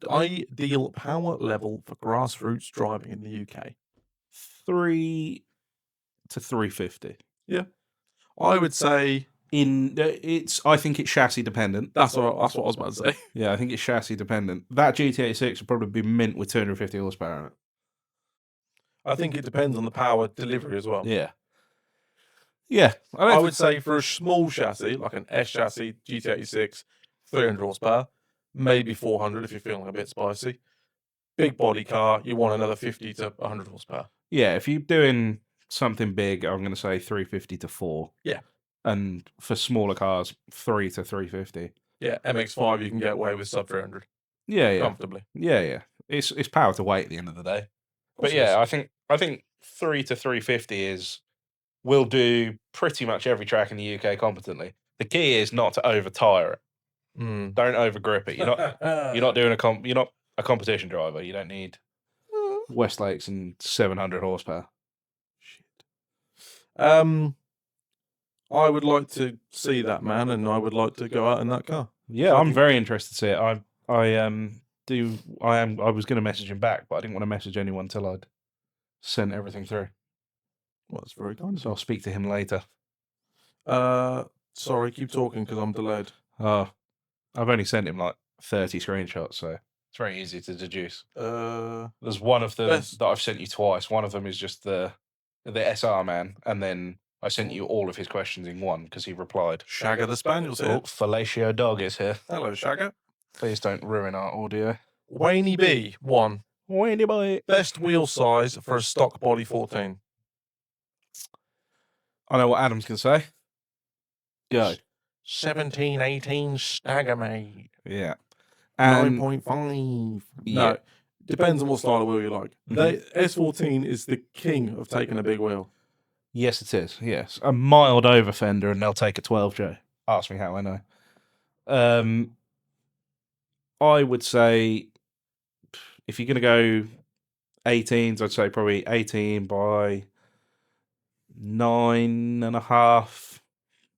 ideal power level for grassroots driving in the UK? 3 to 350. I would say I think it's chassis dependent. that's what I was about to say. Yeah, I think it's chassis dependent. That GT86 would probably be mint with 250 horsepower in it. I think it depends on the power delivery as well. Yeah. Yeah. I would say for a small chassis, like an S chassis, GT86, 300 horsepower, maybe 400 if you're feeling a bit spicy. Big body car, you want another 50 to 100 horsepower. Yeah, if you're doing something big, I'm going to say 350 to 4. Yeah. And for smaller cars, 3 to 350. Yeah, MX-5 you can get away with sub 300 Yeah. comfortably. Yeah. It's power to weight at the end of the day. But yeah, I think 3 to 350 will do pretty much every track in the UK competently. The key is not to over tire it. Don't over grip it. You're not doing you're not a competition driver. You don't need Westlakes and 700 horsepower. Shit. I would like to see that, man, and I would like to go out in that car. Yeah, I'm very interested to see it. I was going to message him back, but I didn't want to message anyone until I'd sent everything through. Well, that's very kind. So I'll speak to him later. Sorry, keep talking because I'm delayed. Oh, I've only sent him like 30 screenshots, so it's very easy to deduce. There's one of them that I've sent you twice. One of them is just the SR man, and then I sent you all of his questions in one because he replied. Shagger the Spaniel's here. Oh, Fellatio Dog is here. Hello, Shagger. Please don't ruin our audio. Wayne B, 1. Wayne boy. Best wheel size for a stock body 14. I know what Adam's can say. Go. 1718 stagger mate. Yeah. 9.5. Yeah. No, depends on what style of wheel you like. S14 is the king of taking a big wheel. Yes, it is. Yes. A mild over fender and they'll take a 12J. Ask me how I know. I would say if you're going to go 18s, I'd say probably 18 by 9.5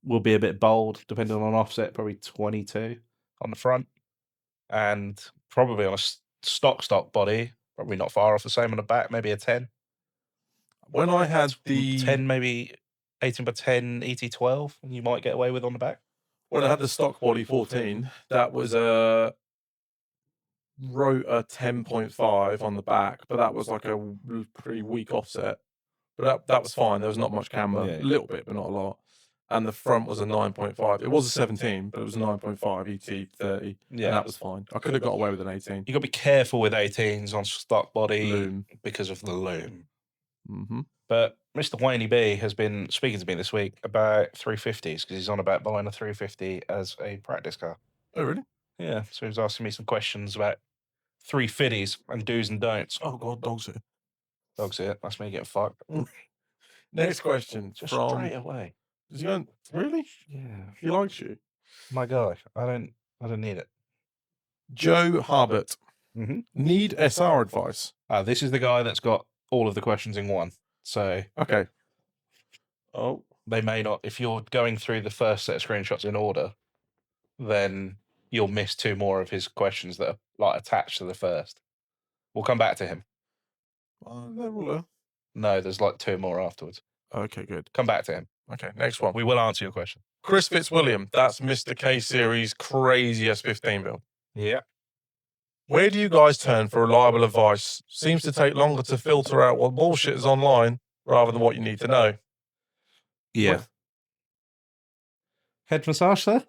will be a bit bold, depending on offset, probably 22 on the front. And probably on a stock body, probably not far off the same on the back, maybe a 10. When I had the 10, maybe 18 by 10 ET12, you might get away with on the back. When I had the stock body 14, that was a Rotor 10.5 on the back, but that was like a pretty weak offset. But that was fine. There was not much camber, a little bit, but not a lot. And the front was a 9.5. It was a 17, but it was a 9.5 ET30. Yeah, and that was fine. I could have got away with an 18. You got to be careful with 18s on stock body because of the loom. Mm-hmm. But Mr. Wayne B has been speaking to me this week about 350s because he's on about buying a 350 as a practice car. Oh, really? Yeah. So he's asking me some questions about 350s and do's and don'ts. Oh, God, dog's here. Dog's here. That's me getting fucked. Next question. Just from... straight away. Is he going, really? Yeah. He likes you. My guy. I don't need it. Joe Harbert. Mm-hmm. Need SR advice? This is the guy that's got all of the questions in one. So okay. Oh, they may not. If you're going through the first set of screenshots in order, then you'll miss two more of his questions that are like attached to the first. We'll come back to him. No, there's like two more afterwards. Okay, good. Come back to him. Okay, next one. We will answer your question. Chris Fitzwilliam. That's Mr. K Series crazy S15 build. Yeah. Where do you guys turn for reliable advice? Seems to take longer to filter out what bullshit is online rather than what you need to know. Yeah. What? Head massage, sir?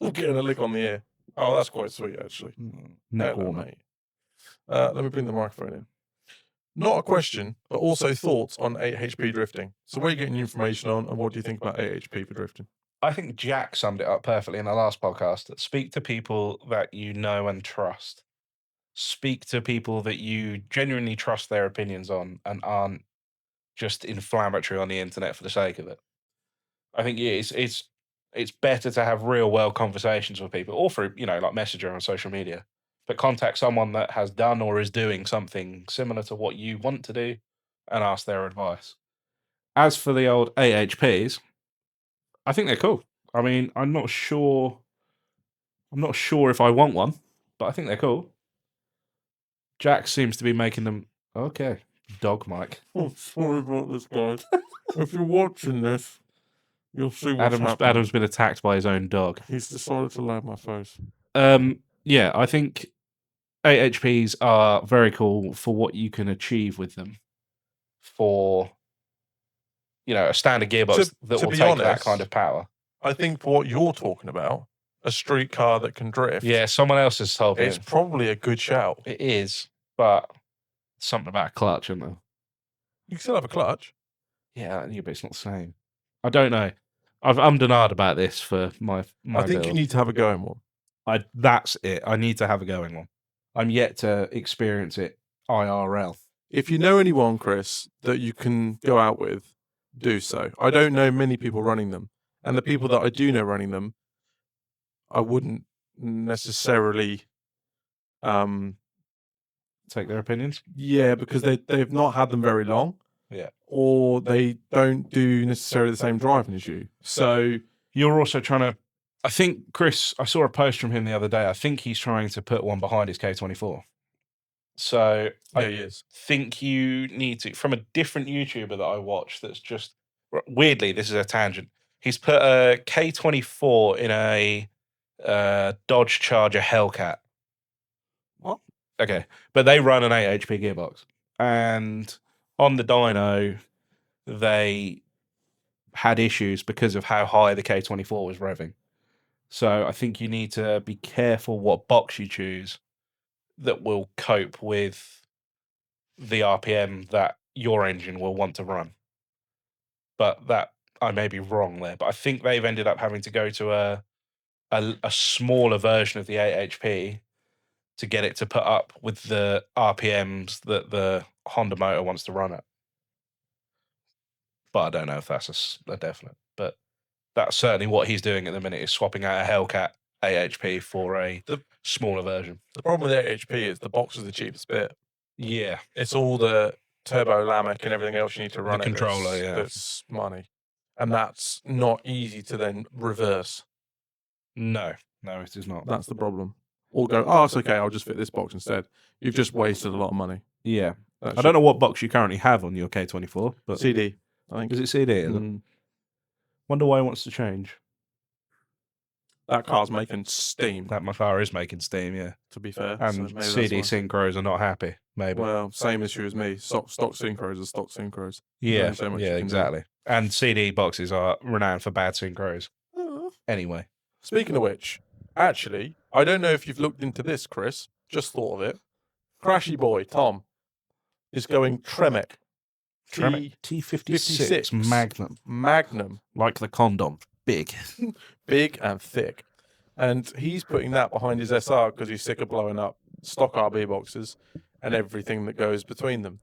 I'm getting a lick on the ear. Oh, that's quite sweet, actually. Neck warmer. Let me bring the microphone in. Not a question, but also thoughts on 8HP drifting. So where are you getting your information on, and what do you think about 8HP for drifting? I think Jack summed it up perfectly in the last podcast. Speak to people that you know and trust. Speak to people that you genuinely trust their opinions on and aren't just inflammatory on the internet for the sake of it. I think it's It's better to have real world conversations with people, or through, like Messenger on social media. But contact someone that has done or is doing something similar to what you want to do and ask their advice. As for the old AHPs, I think they're cool. I mean, I'm not sure if I want one, but I think they're cool. Jack seems to be making them. Okay, dog mic. Oh, sorry about this, guys. If you're watching this, you'll see what's happening. Adam's been attacked by his own dog. He's decided to lay at my face. Yeah, I think AHPs are very cool for what you can achieve with them. For a standard gearbox that will take that kind of power. I think for what you're talking about, a street car that can drift. Yeah, someone else has told me it's probably a good shout. It is, but something about a clutch, isn't there? You can still have a clutch. Yeah, but it's not the same. I don't know. I've ummed and ahed about this for my I think build. you need to have a going one. That's it. I need to have a going one. I'm yet to experience it IRL. If you know anyone, Chris, that you can go out with, do so. I don't know many people running them. And the people that I do know running them, I wouldn't necessarily take their opinions. Yeah, because they've not had them very long. Yeah. Or they don't do necessarily the same driving as you. So you're also trying to. I think Chris. I saw a post from him the other day. I think he's trying to put one behind his K24. So yeah, he is. Think you need to, from a different YouTuber that I watch. That's just weirdly. This is a tangent. He's put a K24 in a Dodge Charger Hellcat. What? Okay, but they run an 8 HP gearbox, and on the dyno, they had issues because of how high the K24 was revving. So I think you need to be careful what box you choose that will cope with the RPM that your engine will want to run. But that I may be wrong there. But I think they've ended up having to go to a smaller version of the 8 HP to get it to put up with the RPMs that the Honda motor wants to run at. But I don't know if that's a definite. But that's certainly what he's doing at the minute, is swapping out a Hellcat 8 HP for a smaller version. The problem with 8 HP is the box is the cheapest bit. Yeah. It's all the turbo Lamech and everything else you need to run the controller, that's money. And that's not easy to then reverse. No, it is not. That's the problem. Or go, oh, it's okay, I'll just fit this box instead. You've just wasted a lot of money. Yeah. I don't know what box you currently have on your K24, but CD, I think. Is it CD? Wonder why he wants to change. That car's making steam. My car is making steam, yeah. To be fair. And so CD synchros are not happy, maybe. Well, same issue as me. Stock synchros are stock synchros. Yeah, exactly. And CD boxes are renowned for bad synchros. Anyway. Speaking of which, actually, I don't know if you've looked into this, Chris. Just thought of it. Crashy boy, Tom, is going Tremec. T56 Magnum. Like the condom. Big. Big and thick. And he's putting that behind his SR because he's sick of blowing up stock RB boxes and everything that goes between them.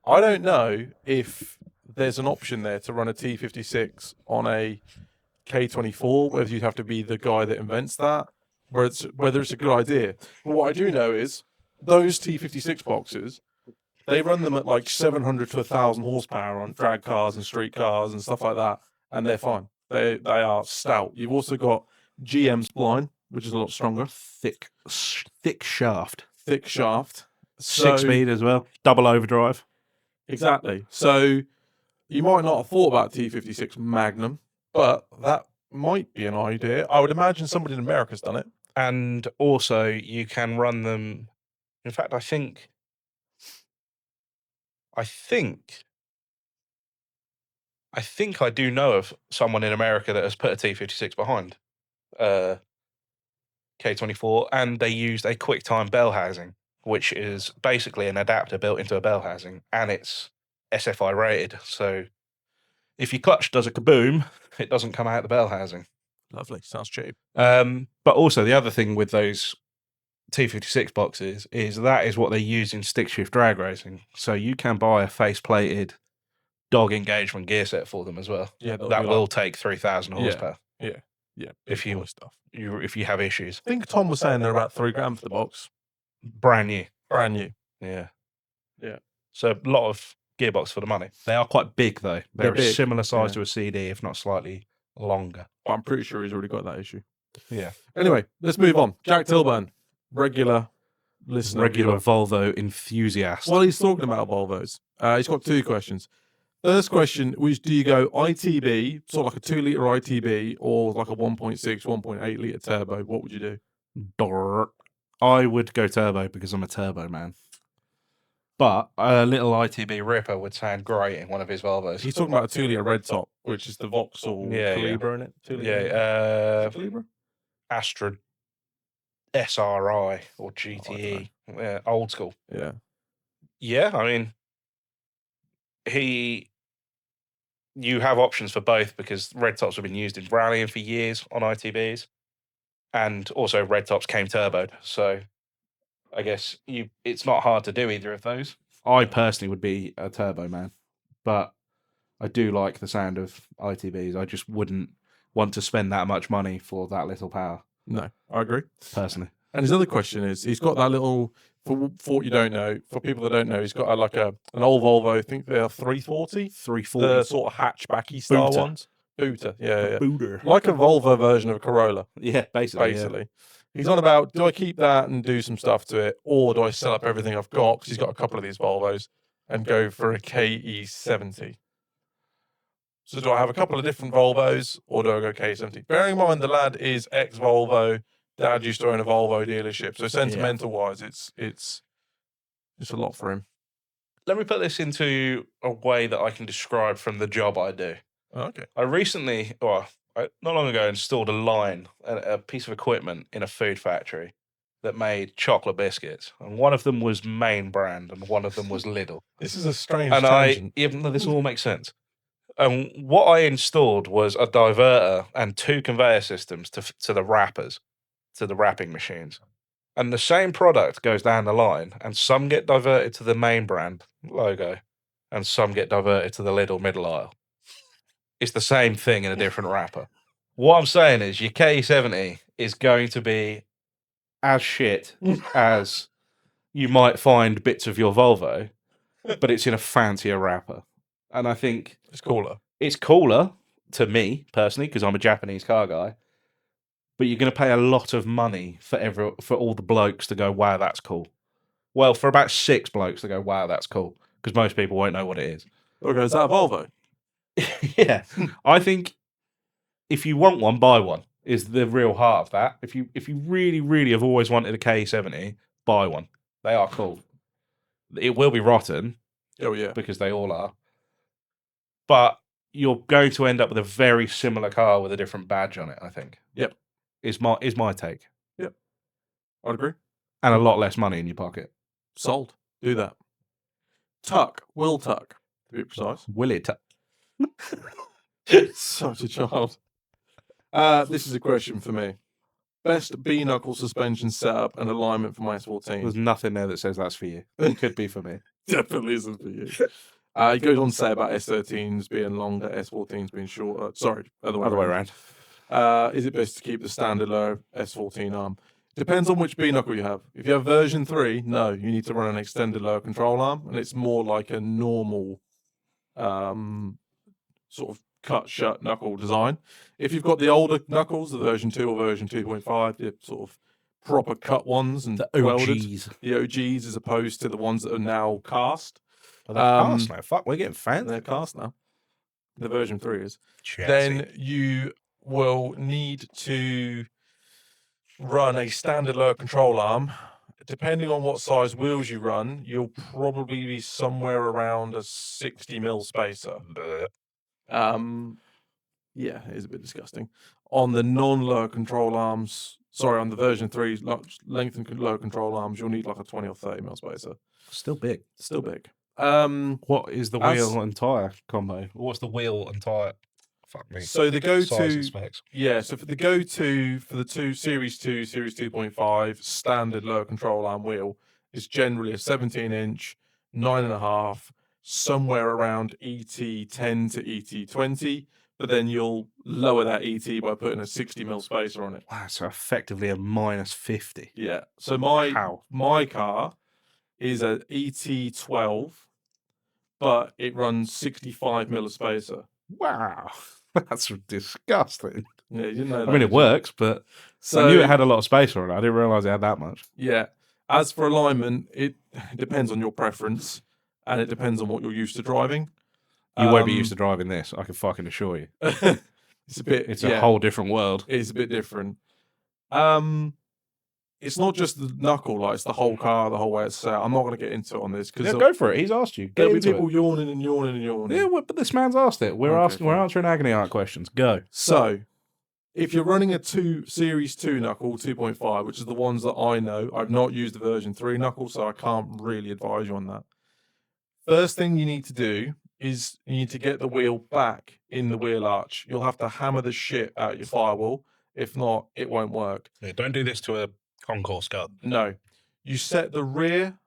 I don't know if there's an option there to run a T56 on a K24, whether you'd have to be the guy that invents that, whether it's a good idea. But what I do know is those T56 boxes, they run them at like 700 to 1,000 horsepower on drag cars and street cars and stuff like that, and they're fine. They are stout. You've also got GM spline, which is a lot stronger. Thick shaft. 6-speed as well. Double overdrive. Exactly. So you might not have thought about T56 Magnum, but that might be an idea. I would imagine somebody in America's done it. And also, you can run them. In fact, I think I do know of someone in America that has put a T56 behind K24, and they used a QuickTime bell housing, which is basically an adapter built into a bell housing, and it's SFI rated. So if your clutch does a kaboom, it doesn't come out the bell housing. Lovely. Sounds cheap. But also the other thing with those T56 boxes is that is what they use in stick shift drag racing. So you can buy a face-plated dog engagement gear set for them as well. Yeah, that will take 3,000 horsepower. Yeah. Yeah, if you stuff. if you have issues. I think Tom was saying they're about $3,000 for the box. Brand new. Brand new. Yeah. Yeah. So a lot of gearbox for the money. They are quite big though. They're a big, similar size yeah. to a CD, if not slightly longer. But I'm pretty sure he's already got that issue. Yeah. Anyway, let's move on. Jack Tilburn, regular listener. Regular viewer. Volvo enthusiast. While he's talking about Volvos, he's got 2 questions. First question, which do you go ITB, sort of like a 2-litre ITB, or like a 1.6, 1.8 litre turbo? What would you do? I would go turbo because I'm a turbo man. But a little ITB Ripper would sound great in one of his Volvos. He's talking about a 2-litre red top, which is the Vauxhall Calibra in it. 2-litre. Calibra? Astra SRI or GTE. Yeah, old school. Yeah. Yeah, I mean, you have options for both because red tops have been used in rallying for years on ITBs, and also red tops came turboed. So I guess it's not hard to do either of those. I personally would be a turbo man, but I do like the sound of ITBs. I just wouldn't want to spend that much money for that little power. No, I agree. Personally. And his other question is, he's got that little, for what you don't know, for people that don't know, he's got an old Volvo, I think they're 340? 340. The sort of hatchbacky style Booter. ones. Booter, yeah. Booter. Like a Volvo version of a Corolla. Yeah, basically. Yeah. He's on about, do I keep that and do some stuff to it, or do I sell up everything I've got, because he's got a couple of these Volvos, and go for a KE70? So do I have a couple of different Volvos, or do I go KE70? Bearing in mind the lad is ex-Volvo, Dad used to own a Volvo dealership, so sentimental-wise, it's a lot for him. Let me put this into a way that I can describe from the job I do. Oh, okay. I recently, not long ago, installed a piece of equipment in a food factory that made chocolate biscuits, and one of them was main brand, and one of them was Lidl. This is a strange tangent. Even though this all makes sense. What I installed was a diverter and 2 conveyor systems to the wrappers, to the wrapping machines. And the same product goes down the line, and some get diverted to the main brand logo, and some get diverted to the Lidl middle aisle. It's the same thing in a different wrapper. What I'm saying is your K70 is going to be as shit as you might find bits of your Volvo, but it's in a fancier wrapper. And I think It's cooler. It's cooler to me personally because I'm a Japanese car guy. But you're going to pay a lot of money for all the blokes to go, wow, that's cool. Well, for about 6 blokes to go, wow, that's cool, because most people won't know what it is. Okay, is that a Volvo? Yeah, I think if you want one, buy one. Is the real heart of that. If you really, really have always wanted a K70, buy one. They are cool. It will be rotten. Oh yeah, because they all are. But you're going to end up with a very similar car with a different badge on it. I think. Yep. Is my take. Yep. I'd agree. And a lot less money in your pocket. Sold. Do that. Will Tuck, to be precise. Willie Tuck. Such a child. This is a question for me. Best B-knuckle suspension setup and alignment for my S14. There's nothing there that says that's for you. It could be for me. Definitely isn't for you. He goes on to say about S13s being longer, S14s being shorter. Sorry, other way around. Is it best to keep the standard low S14 arm? Depends on which B-knuckle you have. If you have version 3, no, you need to run an extended lower control arm, and it's more like a normal sort of cut-shut knuckle design. If you've got the older knuckles, the version 2 or version 2.5, the sort of proper cut ones and the OGs. The OGs as opposed to the ones that are now cast. Are they cast now? Fuck, we're getting fancy. They're cast now. The version 3 is. Chassis. Then you will need to run a standard lower control arm. Depending on what size wheels you run, you'll probably be somewhere around a 60mm spacer. Yeah, it is a bit disgusting. On the non-lower control arms, on the version 3 length and lower control arms, you'll need like a 20 or 30mm spacer. Still big. Still big. What is the wheel and tyre combo? What's the wheel and tyre? Fuck me. So the go-to, specs. yeah. So for the go-to for the Series 2, Series 2.5 standard lower control arm wheel is generally a 17-inch, 9.5, somewhere around ET10 to ET20. but then you'll lower that ET by putting a 60mm spacer on it. Wow, so effectively a -50. Yeah. So Wow. my car is a ET12, but it runs 65mm spacer. Wow. That's disgusting. Yeah, you didn't know that. I mean, it works, but So, I knew it had a lot of space on it. I didn't realise it had that much. Yeah. As for alignment, it depends on your preference, and it depends on what you're used to driving. You won't be used to driving this, I can fucking assure you. It's a whole different world. It's a bit different. It's not just the knuckle, like it's the whole car, the whole way it's set. I'm not going to get into it on this because Go for it. He's asked you. There'll be people yawning and yawning and yawning. Yeah, but this man's asked it. We're answering agony art questions. Go. So, if you're running a Series 2 knuckle 2.5, which is the ones that I know, I've not used the version 3 knuckle, so I can't really advise you on that. First thing you need to do is you need to get the wheel back in the wheel arch. You'll have to hammer the shit out your firewall. If not, it won't work. Yeah, don't do this to a concourse gun. No. You set the rear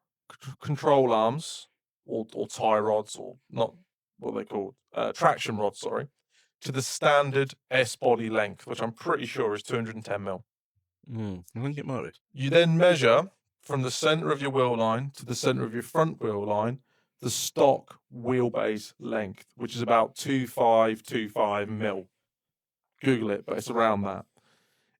control arms or tie rods, or not what they call traction rods, sorry, to the standard S body length, which I'm pretty sure is 210mm. I think it might be. You then measure from the center of your wheel line to the center of your front wheel line the stock wheelbase length, which is about 2525mm. Google it, but it's around that.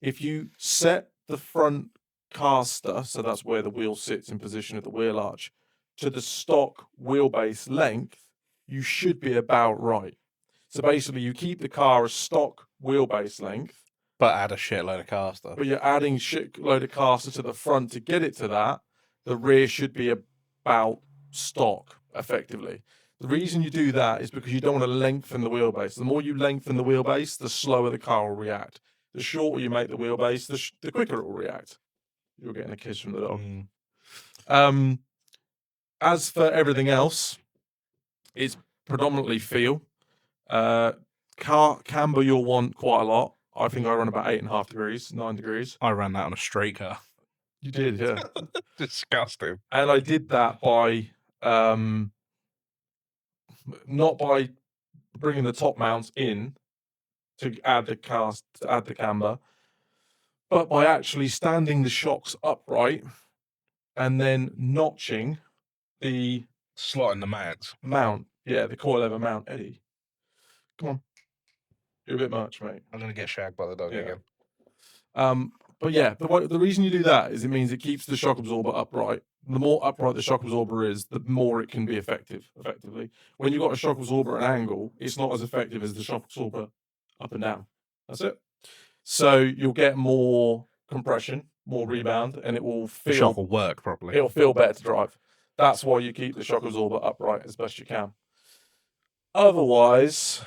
If you set the front caster, so that's where the wheel sits in position at the wheel arch, to the stock wheelbase length, you should be about right. So basically, you keep the car a stock wheelbase length, but add a shitload of caster. But you're adding shitload of caster to the front to get it to that. The rear should be about stock, effectively. The reason you do that is because you don't want to lengthen the wheelbase. The more you lengthen the wheelbase, the slower the car will react. The shorter you make the wheelbase, the quicker it will react. You're getting a kiss from the dog. As for everything else, it's predominantly feel. Camber you'll want quite a lot. I think I run about 8.5 degrees, 9 degrees. I ran that on a straight car. You did, yeah. Disgusting. And I did that by not by bringing the top mounts in to add the camber, but by actually standing the shocks upright and then notching the slot in the mount. Yeah, the coilover mount. Eddie, come on. You're a bit much, mate. I'm going to get shagged by the dog again. But yeah, the reason you do that is it means it keeps the shock absorber upright. The more upright the shock absorber is, the more it can be effectively. When you've got a shock absorber at an angle, it's not as effective as the shock absorber up and down. That's it. So you'll get more compression, more rebound, and it will feel... The shock will work properly. It'll feel better to drive. That's why you keep the shock absorber upright as best you can. Otherwise,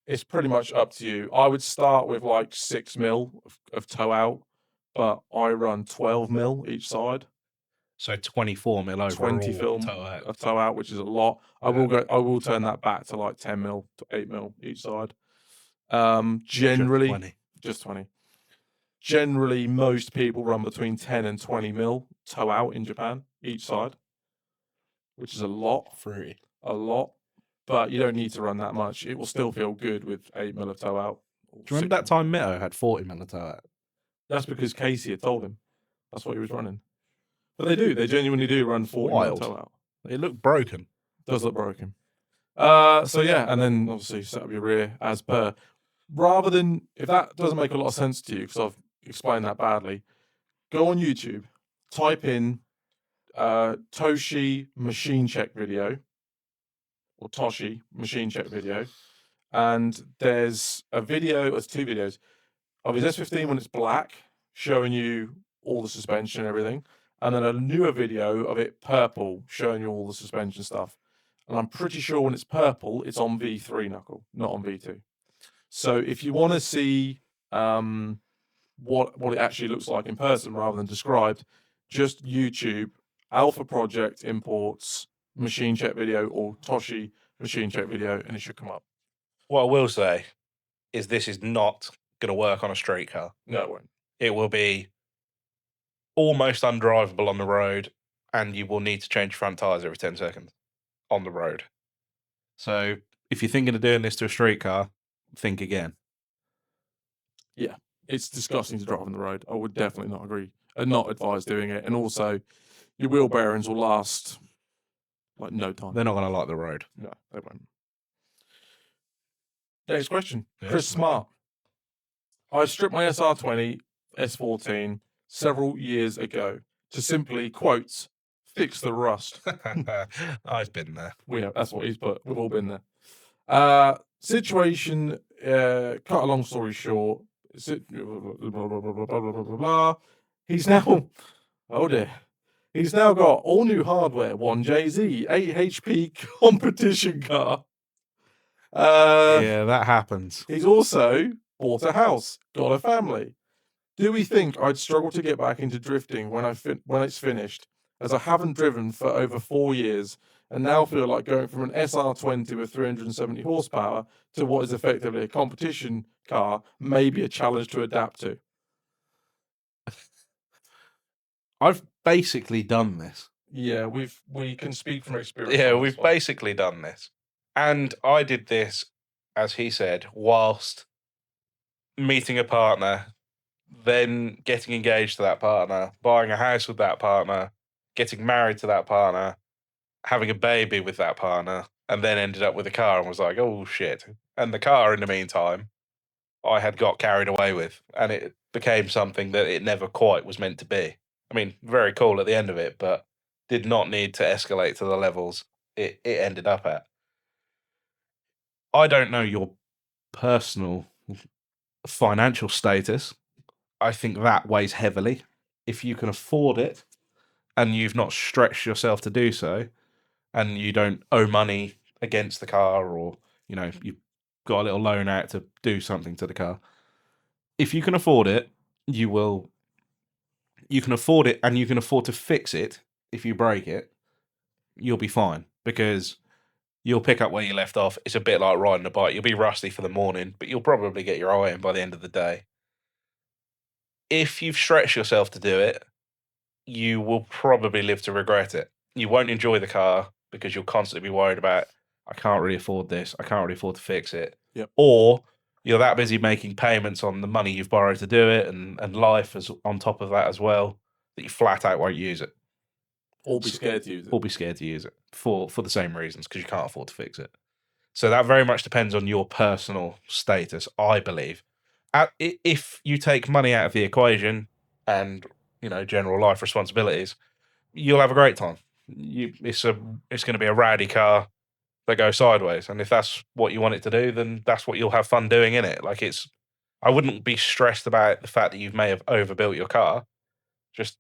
it's pretty much up to you. I would start with like 6mm of toe out, but I run 12mm each side. So 24mm overall. 20 film of toe out, which is a lot. I will turn that back to like 10mm to 8mm each side. Generally, just 20. Generally, most people run between 10 and 20mm toe out in Japan each side, which is a lot. A lot. But you don't need to run that much. It will still feel good with 8mm of toe out. Do you remember that time Mito had 40mm of toe out? That's because Casey had told him. That's what he was running. But they do. They genuinely do run 40mm toe out. It looked broken. It does look broken. So yeah, and then obviously set up your rear as per. Rather than, if that doesn't make a lot of sense to you, because I've explained that badly, go on YouTube, type in Toshi machine check video, or Toshi machine check video, and there's a video, there's 2 videos of his S15 when it's black, showing you all the suspension and everything, and then a newer video of it purple, showing you all the suspension stuff. And I'm pretty sure when it's purple, it's on V3 knuckle, not on V2. So if you want to see what it actually looks like in person rather than described, just YouTube Alpha Project imports machine check video or Toshi machine check video, and it should come up. What I will say is this is not going to work on a straight car. No, it won't. It will be almost undrivable on the road, and you will need to change front tyres every 10 seconds on the road. So if you're thinking of doing this to a street car, think again. Yeah, it's disgusting to drive on the road. I would definitely not agree and not advise doing it. And also, your wheel bearings will last like no time. They're not going to like the road. No, they won't. Next question. Yes, Chris mate. Smart. I stripped my SR20 S14 several years ago to simply, quotes, fix the rust. I've been there. That's what he's put. We've all been there. Situation, cut a long story short, he's now, oh dear, he's now got all new hardware, 1JZ, 8 HP competition car. Yeah, that happens. He's also bought a house, got a family. Do we think I'd struggle to get back into drifting when it's finished, as I haven't driven for over 4 years and now feel like going from an SR20 with 370 horsepower to what is effectively a competition car may be a challenge to adapt to? I've basically done this. Yeah, we can speak from experience. Yeah, we've basically done this. And I did this, as he said, whilst meeting a partner, then getting engaged to that partner, buying a house with that partner, getting married to that partner, having a baby with that partner, and then ended up with a car and was like, oh shit. And the car, in the meantime, I had got carried away with, and it became something that it never quite was meant to be. I mean, very cool at the end of it, but did not need to escalate to the levels it ended up at. I don't know your personal financial status. I think that weighs heavily. If you can afford it and you've not stretched yourself to do so, and you don't owe money against the car, or you've got a little loan out to do something to the car, if you can afford it, you can afford it, and you can afford to fix it. If you break it, you'll be fine, because you'll pick up where you left off. It's a bit like riding a bike. You'll be rusty for the morning, but you'll probably get your eye in by the end of the day. If you've stretched yourself to do it, you will probably live to regret it. You won't enjoy the car because you'll constantly be worried about, I can't really afford this. I can't really afford to fix it. Yep. Or you're that busy making payments on the money you've borrowed to do it, and life is on top of that as well, that you flat out won't use it. Or be scared to use it. Or be scared to use it for the same reasons, because you can't afford to fix it. So that very much depends on your personal status, I believe. If you take money out of the equation and general life responsibilities, you'll have a great time. It's going to be a rowdy car that goes sideways, and if that's what you want it to do, then that's what you'll have fun doing in it. Like, I wouldn't be stressed about the fact that you may have overbuilt your car. Just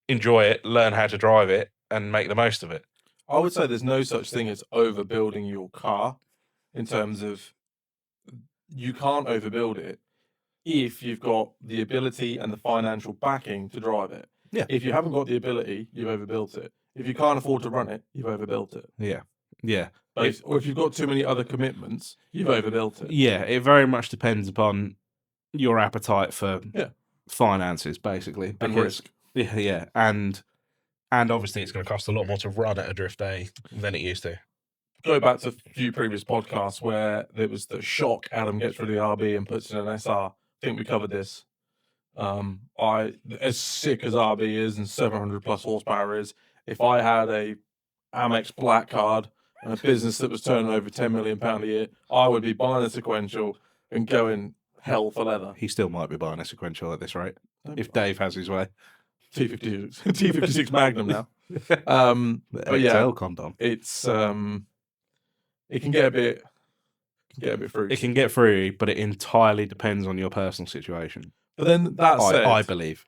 enjoy it, learn how to drive it, and make the most of it. I would say there's no such thing as overbuilding your car, in terms of you can't overbuild it if you've got the ability and the financial backing to drive it. Yeah. If you haven't got the ability, you've overbuilt it. If you can't afford to run it, you've overbuilt it. Yeah. Yeah. Or if you've got too many other commitments, you've overbuilt it. Yeah, it very much depends upon your appetite for finances, basically. And risk. Yeah. And obviously it's going to cost a lot more to run at a drift day than it used to. Go back to a few previous podcasts where there was the shock Adam gets rid of the RB and puts in an SR. I think we covered this. As sick as RB is and 700 plus horsepower is, if I had a Amex Black Card and a business that was turning over £10 million a year, I would be buying a sequential and going hell for leather. He still might be buying a sequential at this rate, if Dave has his way. T56 Magnum now. But yeah, XL condom. It's it can get a bit fruity. It can get fruity, but it entirely depends on your personal situation. But then that said, I believe.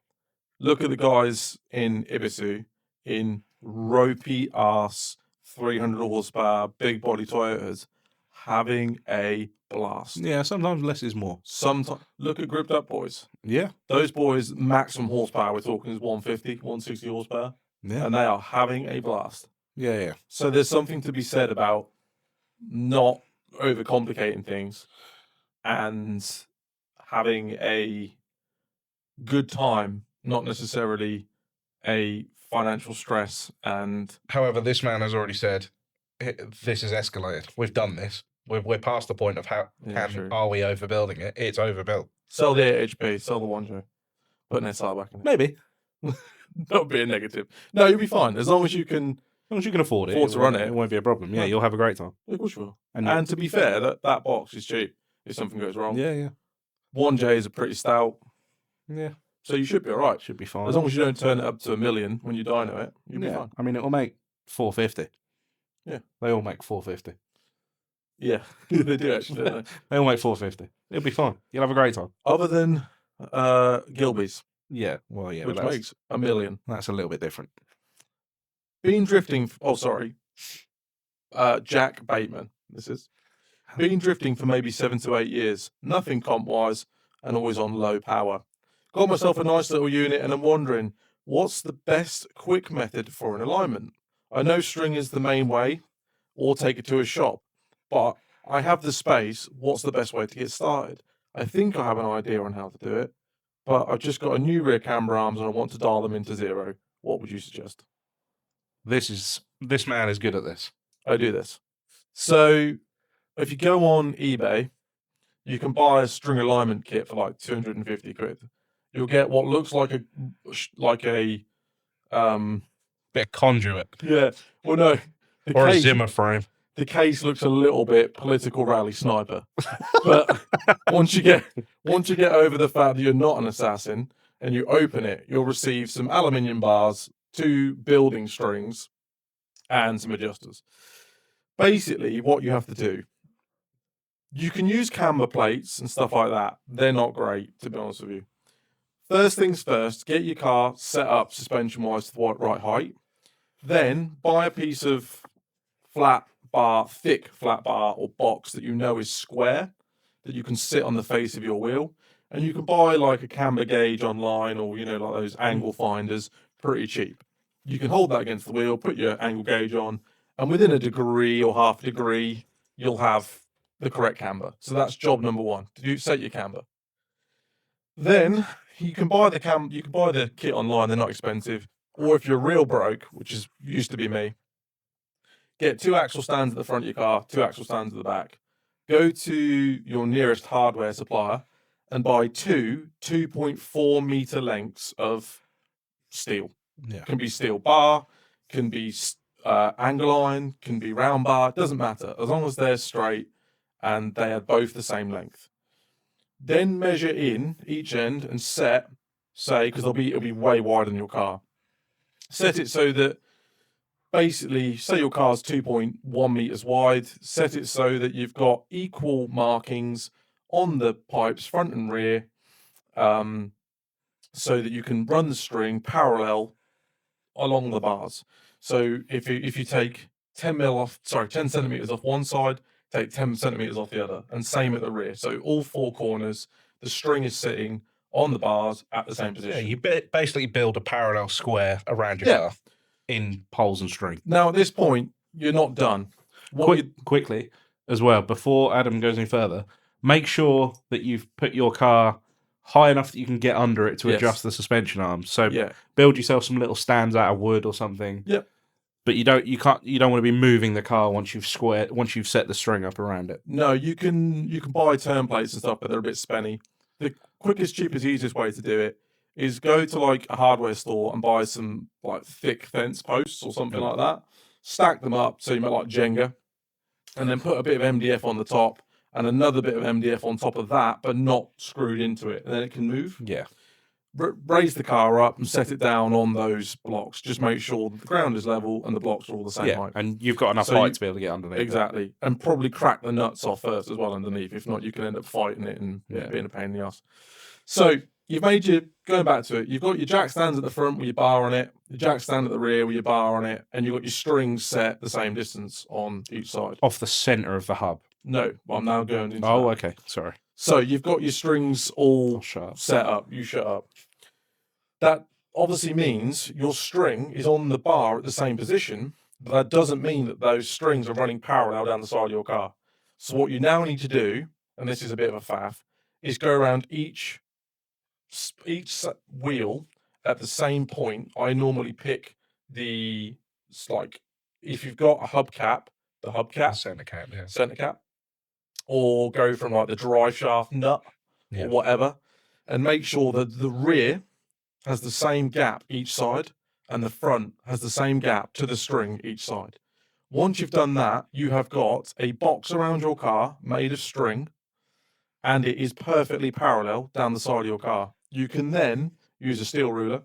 Look at the guys in Ibisu in ropey ass 300 horsepower big body Toyotas having a blast. Yeah, sometimes less is more. Sometimes look at Gripped Up boys. Yeah. Those boys, maximum horsepower we're talking is 150, 160 horsepower. Yeah. And they are having a blast. Yeah. So there's something to be said about not overcomplicating things and having a good time, not necessarily a financial stress. And however, this man has already said this has escalated. We've done this. We're past the point of are we overbuilding it? It's overbuilt. Sell the 8HP, sell the 1J. Put an SR back in it. Maybe. That would be a negative. No, you'll be fine. As long as you can afford it. Afford to run it. It won't be a problem. Yeah, No. you'll have a great time. Of course you will. And to be fair, that box is cheap if something goes wrong. Yeah. 1J is a pretty stout. Yeah. So you should be all right. Should be fine. As long as you don't turn it up to 1 million when you dyno it, you'll be fine. I mean, it'll make 450. Yeah. They all make 450. Yeah, they do actually, don't they? They all make 450. It'll be fine. You'll have a great time. Other than Gilby's. Yeah. Well, yeah. Which makes 1 million. That's a little bit different. Been drifting. Jack Bateman. This is. Been drifting for maybe 7 to 8 years. Nothing comp-wise and always on low power. Got myself a nice little unit and I'm wondering, what's the best quick method for an alignment? I know string is the main way, or take it to a shop, but I have the space. What's the best way to get started? I think I have an idea on how to do it, but I've just got a new rear camber arms and I want to dial them into 0. What would you suggest? This man is good at this. I do this. So if you go on eBay, you can buy a string alignment kit for like 250 quid. You'll get what looks like a bit of conduit. Yeah. Well, no. Or a Zimmer frame. The case looks a little bit political rally sniper, but once you get over the fact that you're not an assassin and you open it, you'll receive some aluminium bars, 2 building strings, and some adjusters. Basically, what you have to do, you can use camber plates and stuff like that. They're not great, to be honest with you. First things first, get your car set up suspension-wise to the right height. Then buy a piece of thick flat bar or box that you know is square, that you can sit on the face of your wheel. And you can buy like a camber gauge online or, like those angle finders, pretty cheap. You can hold that against the wheel, put your angle gauge on, and within a degree or half a degree, you'll have the correct camber. So that's job number 1, to set your camber. Then you can buy the kit online, they're not expensive. Or if you're real broke, which used to be me, get 2 axle stands at the front of your car, 2 axle stands at the back. Go to your nearest hardware supplier and buy 2 2.4 meter lengths of steel. Yeah. Can be steel bar, can be angle iron, can be round bar, it doesn't matter. As long as they're straight and they are both the same length. Then measure in each end and set, because it'll be way wider than your car. Set it so that basically, say your car's 2.1 meters wide, set it so that you've got equal markings on the pipes, front and rear, so that you can run the string parallel along the bars. So if you take 10 centimeters off one side, take 10 centimeters off the other, and same at the rear. So all 4 corners, the string is sitting on the bars at the same position. Yeah, you basically build a parallel square around your car in poles and string. Now at this point, you're not done. Quickly as well, before Adam goes any further, make sure that you've put your car high enough that you can get under it to adjust the suspension arms. So build yourself some little stands out of wood or something. Yep. But you don't want to be moving the car once you've set the string up around it. No, you can buy turn plates and stuff, but they're a bit spenny. The quickest, cheapest, easiest way to do it is go to like a hardware store and buy some like thick fence posts or something like that. Stack them up so you make like Jenga, and then put a bit of MDF on the top and another bit of MDF on top of that, but not screwed into it, and then it can move. Yeah. Raise the car up and set it down on those blocks. Just make sure that the ground is level and the blocks are all the same height. And you've got enough height to be able to get underneath. Exactly. And probably crack the nuts off first as well underneath. If not, you can end up fighting it and being a pain in the ass. So you've going back to it, you've got your jack stands at the front with your bar on it, your jack stand at the rear with your bar on it, and you've got your strings set the same distance on each side. Off the centre of the hub. No, I'm now going into okay. Sorry. So you've got your strings all set up. You shut up. That obviously means your string is on the bar at the same position, but that doesn't mean that those strings are running parallel down the side of your car. So what you now need to do, and this is a bit of a faff, is go around each wheel at the same point. I normally pick if you've got a hubcap, the hubcap, center cap, center cap. or go from like the drive shaft nut or whatever, and make sure that the rear has the same gap each side and the front has the same gap to the string each side. Once you've done that, you have got a box around your car made of string, and it is perfectly parallel down the side of your car. You can then use a steel ruler,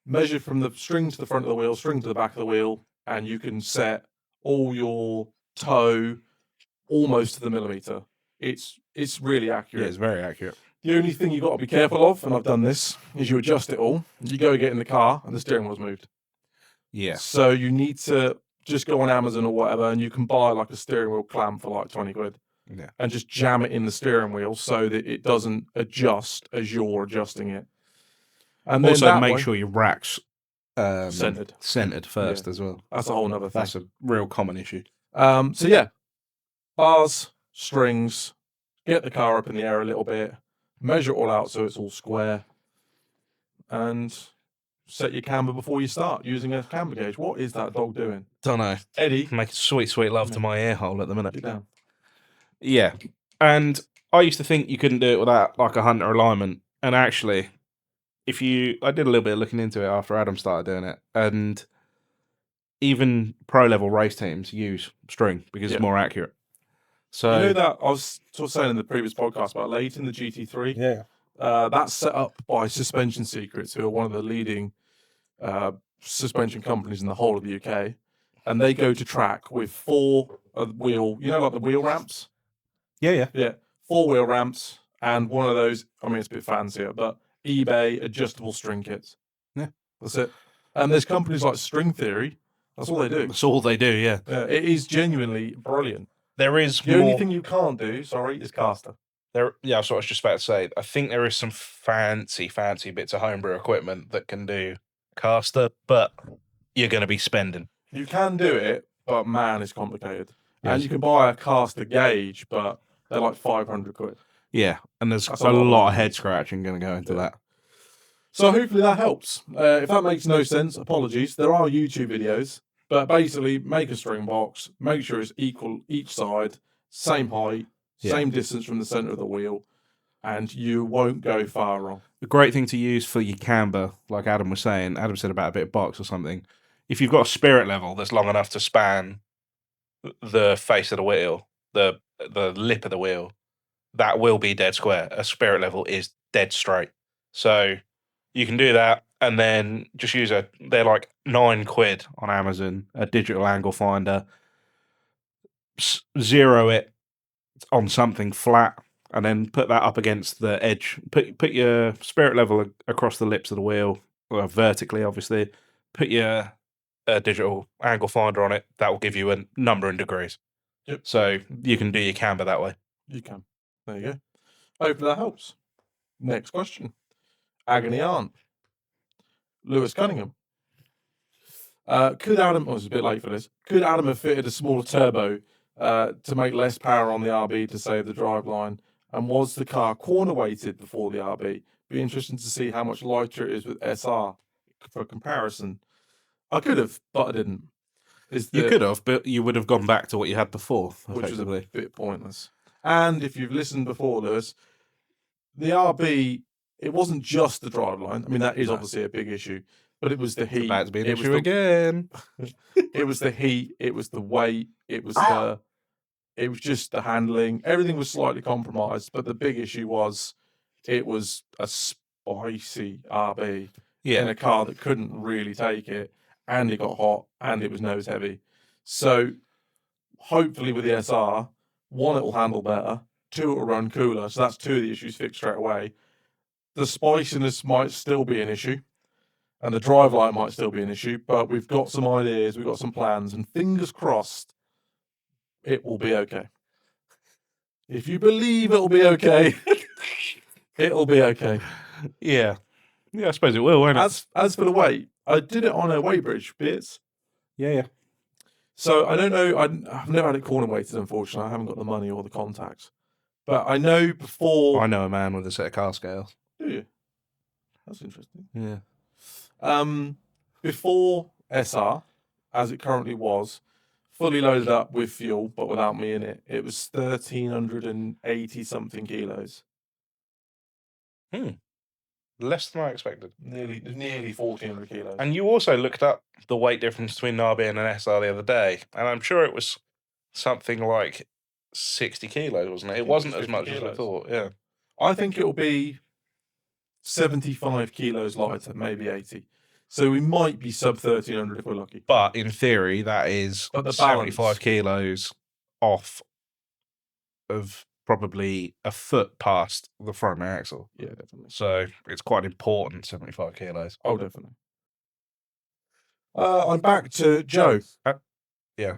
measure from the string to the front of the wheel, string to the back of the wheel, and you can set all your toe almost to the millimeter. It's really accurate. Yeah, it's very accurate. The only thing you've got to be careful of, and I've done this, is you adjust it all. You go get in the car, and the steering wheel's moved. Yeah. So you need to just go on Amazon or whatever, and you can buy like a steering wheel clamp for like 20 quid. Yeah. And just jam it in the steering wheel so that it doesn't adjust as you're adjusting it. And then also, make way, sure your rack's centered first as well. That's a whole nother thing. That's a real common issue. So yeah, bars, strings, get the car up in the air a little bit, measure it all out so it's all square, and set your camber before you start using a camber gauge. What is that dog doing? Don't know. Eddie, Making sweet, sweet love to my ear hole at the minute. get down. Yeah. And I used to think you couldn't do it without like a Hunter alignment. And actually, I did a little bit of looking into it after Adam started doing it. And even pro level race teams use string because it's more accurate. So, you know that I was sort of saying in the previous podcast about late in the GT3? Yeah. That's set up by Suspension Secrets, who are one of the leading suspension companies in the whole of the UK. And they go to track with 4 wheel, like the wheel ramps? Yeah. 4 wheel ramps and one of those, I mean, it's a bit fancier, but eBay adjustable string kits. Yeah. That's it. And there's companies like String Theory. That's all they do. That's all they do, yeah. It is genuinely brilliant. There is The only thing you can't do, is caster. Yeah, that's what I was just about to say. I think there is some fancy bits of homebrew equipment that can do caster, but you're going to be spending. You can do it, but man, it's complicated. Yes. And you can buy a caster gauge, but they're like 500 quid. Yeah, and there's a lot of head scratching going to go into that. So hopefully that helps. If that makes no sense, apologies. There are YouTube videos, but basically make a string box, make sure it's equal each side, same height, same distance from the center of the wheel, and you won't go far wrong. The great thing to use for your camber, like Adam was saying, Adam said about a bit of box or something. If you've got a spirit level that's long enough to span the face of the wheel, the lip of the wheel, that will be dead square. A spirit level is dead straight. So you can do that and then just use they're like 9 quid on Amazon, a digital angle finder. Zero it on something flat and then put that up against the edge. Put your spirit level across the lips of the wheel, vertically, obviously. Put your digital angle finder on it. That will give you a number in degrees. Yep. So you can do your camber that way. You can. There you go. Hopefully that helps. Next question. Agony aunt. Lewis Cunningham. Could Adam, it's a bit late for this, could Adam have fitted a smaller turbo to make less power on the RB to save the driveline? And was the car corner weighted before the RB? Be interesting to see how much lighter it is with SR for comparison. I could have, but I didn't. You could have, but you would have gone back to what you had before, which was a bit pointless. And if you've listened before, Lewis, the RB, it wasn't just the driveline. I mean, that is obviously a big issue, but it was the heat. It's about to be an issue again. It was the heat. It was the weight. It was just the handling. Everything was slightly compromised, but the big issue was it was a spicy RB in a car that couldn't really take it, and it got hot, and it was nose heavy. So hopefully with the SR, 1, it will handle better, 2, it will run cooler. So that's 2 of the issues fixed straight away. The spiciness might still be an issue, and the driveline might still be an issue, but we've got some ideas, we've got some plans, and fingers crossed, it will be okay. If you believe it'll be okay, it'll be okay. Yeah. Yeah, I suppose it will, won't it? As for the weight, I did it on a weight bridge bits. Yeah. So I don't know, I've never had it corner weighted, unfortunately. I haven't got the money or the contacts. But I know before... I know a man with a set of car scales. Do you? That's interesting. Yeah. Before SR, as it currently was, fully loaded up with fuel, but without me in it. It was 1,380 something kilos. Less than I expected. Nearly 1,400 kilos. And you also looked up the weight difference between an RB and an SR the other day, and I'm sure it was something like 60 kilos, wasn't it? It wasn't as much as I thought. Yeah. I think it'll be 75 kilos lighter, maybe 80. So we might be sub 1,300 if we're lucky. But in theory, that is But the 75 balance. kilos off of probably a foot past the front axle. Yeah, definitely. So it's quite an important 75 kilos. Oh, definitely. I'm back to Joe. Yeah.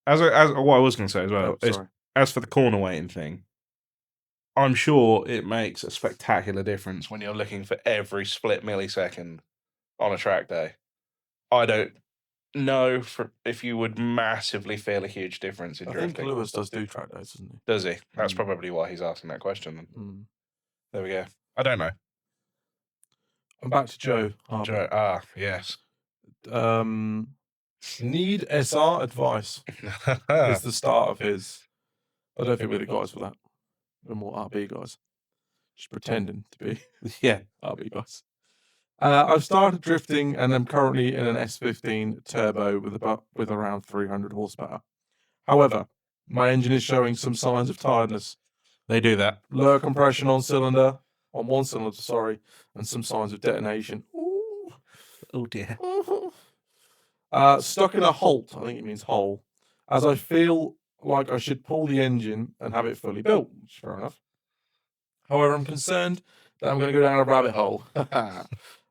As what I was going to say as well, Oh, is, as for the corner weighting thing, I'm sure it makes a spectacular difference when you're looking for every split millisecond on a track day. I don't know if you would massively feel a huge difference in drifting. I think Lewis does do track days, doesn't he? Does he? That's probably why he's asking that question. There we go. I don't know. I'm back to Joe. Joe. Yes. Need SR advice is the start of his. I don't think we're the guys for that. We're more RB guys. Just pretending to be RB guys. I've started drifting and I'm currently in an S15 turbo with around 300 horsepower. However, my engine is showing some signs of tiredness. They do that. Lower compression on one cylinder, and some signs of detonation. Ooh. Oh dear. Stuck in a halt, I think it means hole, as I feel like I should pull the engine and have it fully built, which is fair enough. However, I'm concerned that I'm going to go down a rabbit hole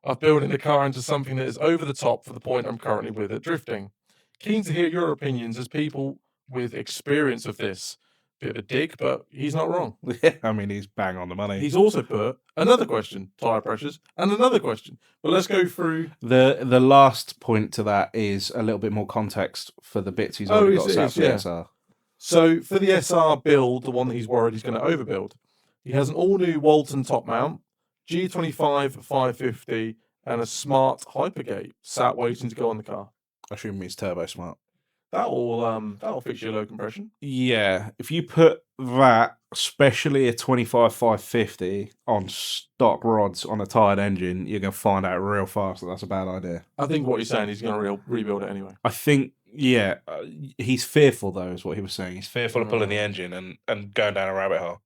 of building the car into something that is over the top for the point I'm currently with at drifting. Keen to hear your opinions as people with experience of this. Bit of a dig, but he's not wrong. Yeah, I mean, he's bang on the money. He's also put another question, tyre pressures, and another question. But let's go through. The last point to that is a little bit more context for the bits he's already got set for the SR. So for the SR build, the one that he's worried he's going to overbuild, he has an all-new Walton top mount, G25 550, and a smart hypergate sat waiting to go on the car. I assume he's turbo smart. That'll fix your low compression. Yeah, if you put that, especially a 25 550 on stock rods on a tired engine, you're going to find out real fast that that's a bad idea. I think what he's saying is he's going to rebuild it anyway. I think, he's fearful though, is what he was saying. He's fearful of pulling the engine and going down a rabbit hole.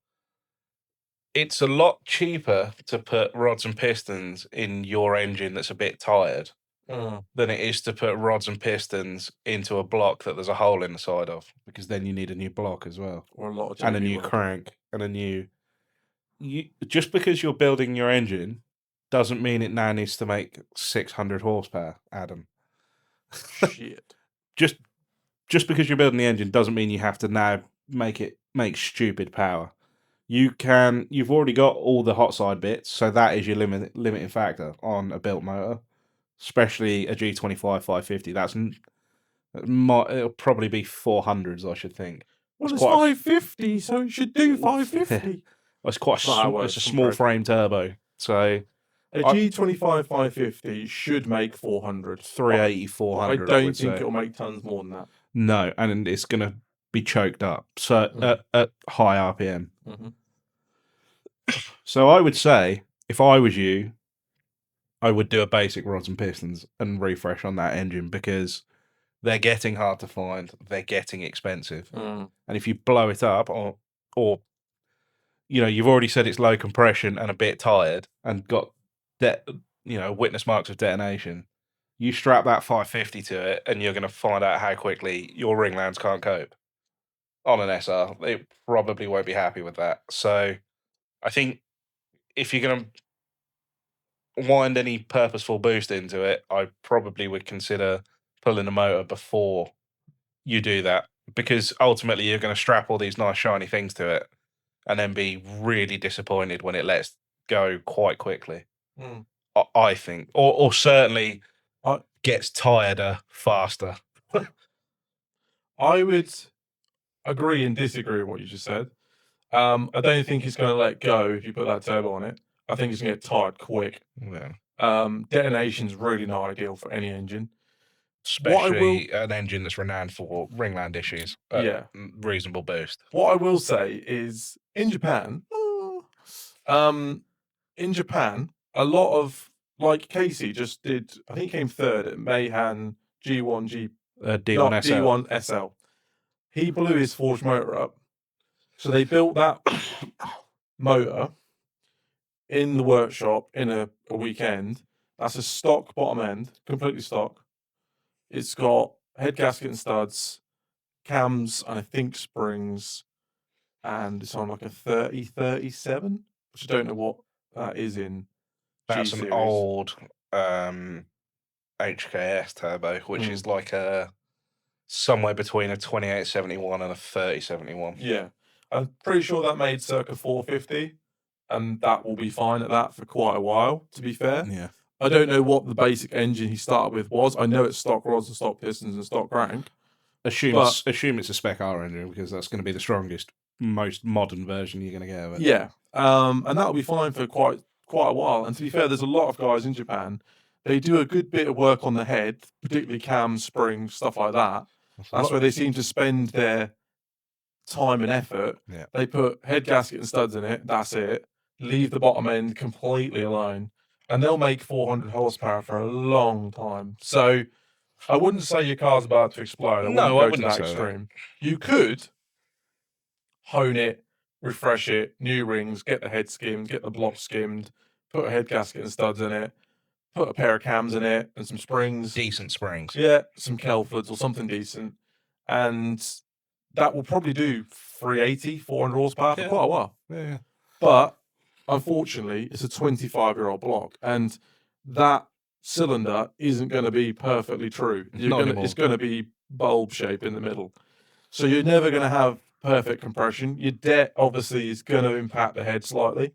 It's a lot cheaper to put rods and pistons in your engine that's a bit tired than it is to put rods and pistons into a block that there's a hole in the side of, because then you need a new block as well, or a lot of and a new crank and a new. Just because you're building your engine doesn't mean it now needs to make 600 horsepower, Adam. Shit. Just because you're building the engine doesn't mean you have to now make stupid power. You've already got all the hot side bits, so that is your limiting factor on a built motor, especially a G25 550. It'll probably be 400s, I should think. Well, it's 550, so it should do 550. It's quite it's a small frame turbo, so a G25 550 should make 400, 380, 400. I don't think it'll make tons more than that. No, and it's going to be choked up. So at high RPM. So I would say, if I was you, I would do a basic rods and pistons and refresh on that engine, because they're getting hard to find. They're getting expensive. And if you blow it up, or you've already said it's low compression and a bit tired and got witness marks of detonation, you strap that 550 to it and you're going to find out how quickly your ringlands can't cope. On an SR, they probably won't be happy with that. So I think if you're going to wind any purposeful boost into it, I probably would consider pulling the motor before you do that, because ultimately you're going to strap all these nice shiny things to it and then be really disappointed when it lets go quite quickly. I think, or certainly gets tireder faster. I would agree and disagree with what you just said. I don't think it's going to let go if you put that turbo on it. I think it's going to get tired quick. Yeah. Detonation's really not ideal for any engine. especially an engine that's renowned for ringland issues. Reasonable boost. What I will say is in Japan, a lot of like Casey just did. I think he came third at Mayhan G1 D1 SL. D1 SL. He blew his forged motor up, so they built that motor in the workshop in a weekend. That's a stock bottom end, completely stock. It's got head gasket and studs, cams, and I think springs, and it's on like a 3037, which I don't know what that is in. That's G-series. an old HKS turbo, which is like somewhere between a 2871 and a 3071. Yeah, I'm pretty sure that made circa 450, and that will be fine at that for quite a while, to be fair. Yeah. I don't know what the basic engine he started with was. I know it's stock rods and stock pistons and stock crank. Assume it's a Spec R engine, because that's going to be the strongest, most modern version you're going to get of it. Yeah, and that'll be fine for quite a while. And to be fair, there's a lot of guys in Japan. They do a good bit of work on the head, particularly cams, springs, stuff like that. That's where they seem to spend their time and effort. Yeah. They put head gasket and studs in it. That's it. Leave the bottom end completely alone, and they'll make 400 horsepower for a long time. So I wouldn't say your car's about to explode. I wouldn't go to that extreme. You could hone it, refresh it, new rings, get the head skimmed, get the block skimmed, put a head gasket and studs in it, put a pair of cams in it and some springs. Decent springs. Yeah, some Kelfords or something decent. And that will probably do 380, 400 horsepower for quite a while. Yeah. But unfortunately, it's a 25-year-old block, and that cylinder isn't going to be perfectly true. It's going to be bulb shape in the middle. So you're never going to have perfect compression. Your det obviously is going to impact the head slightly.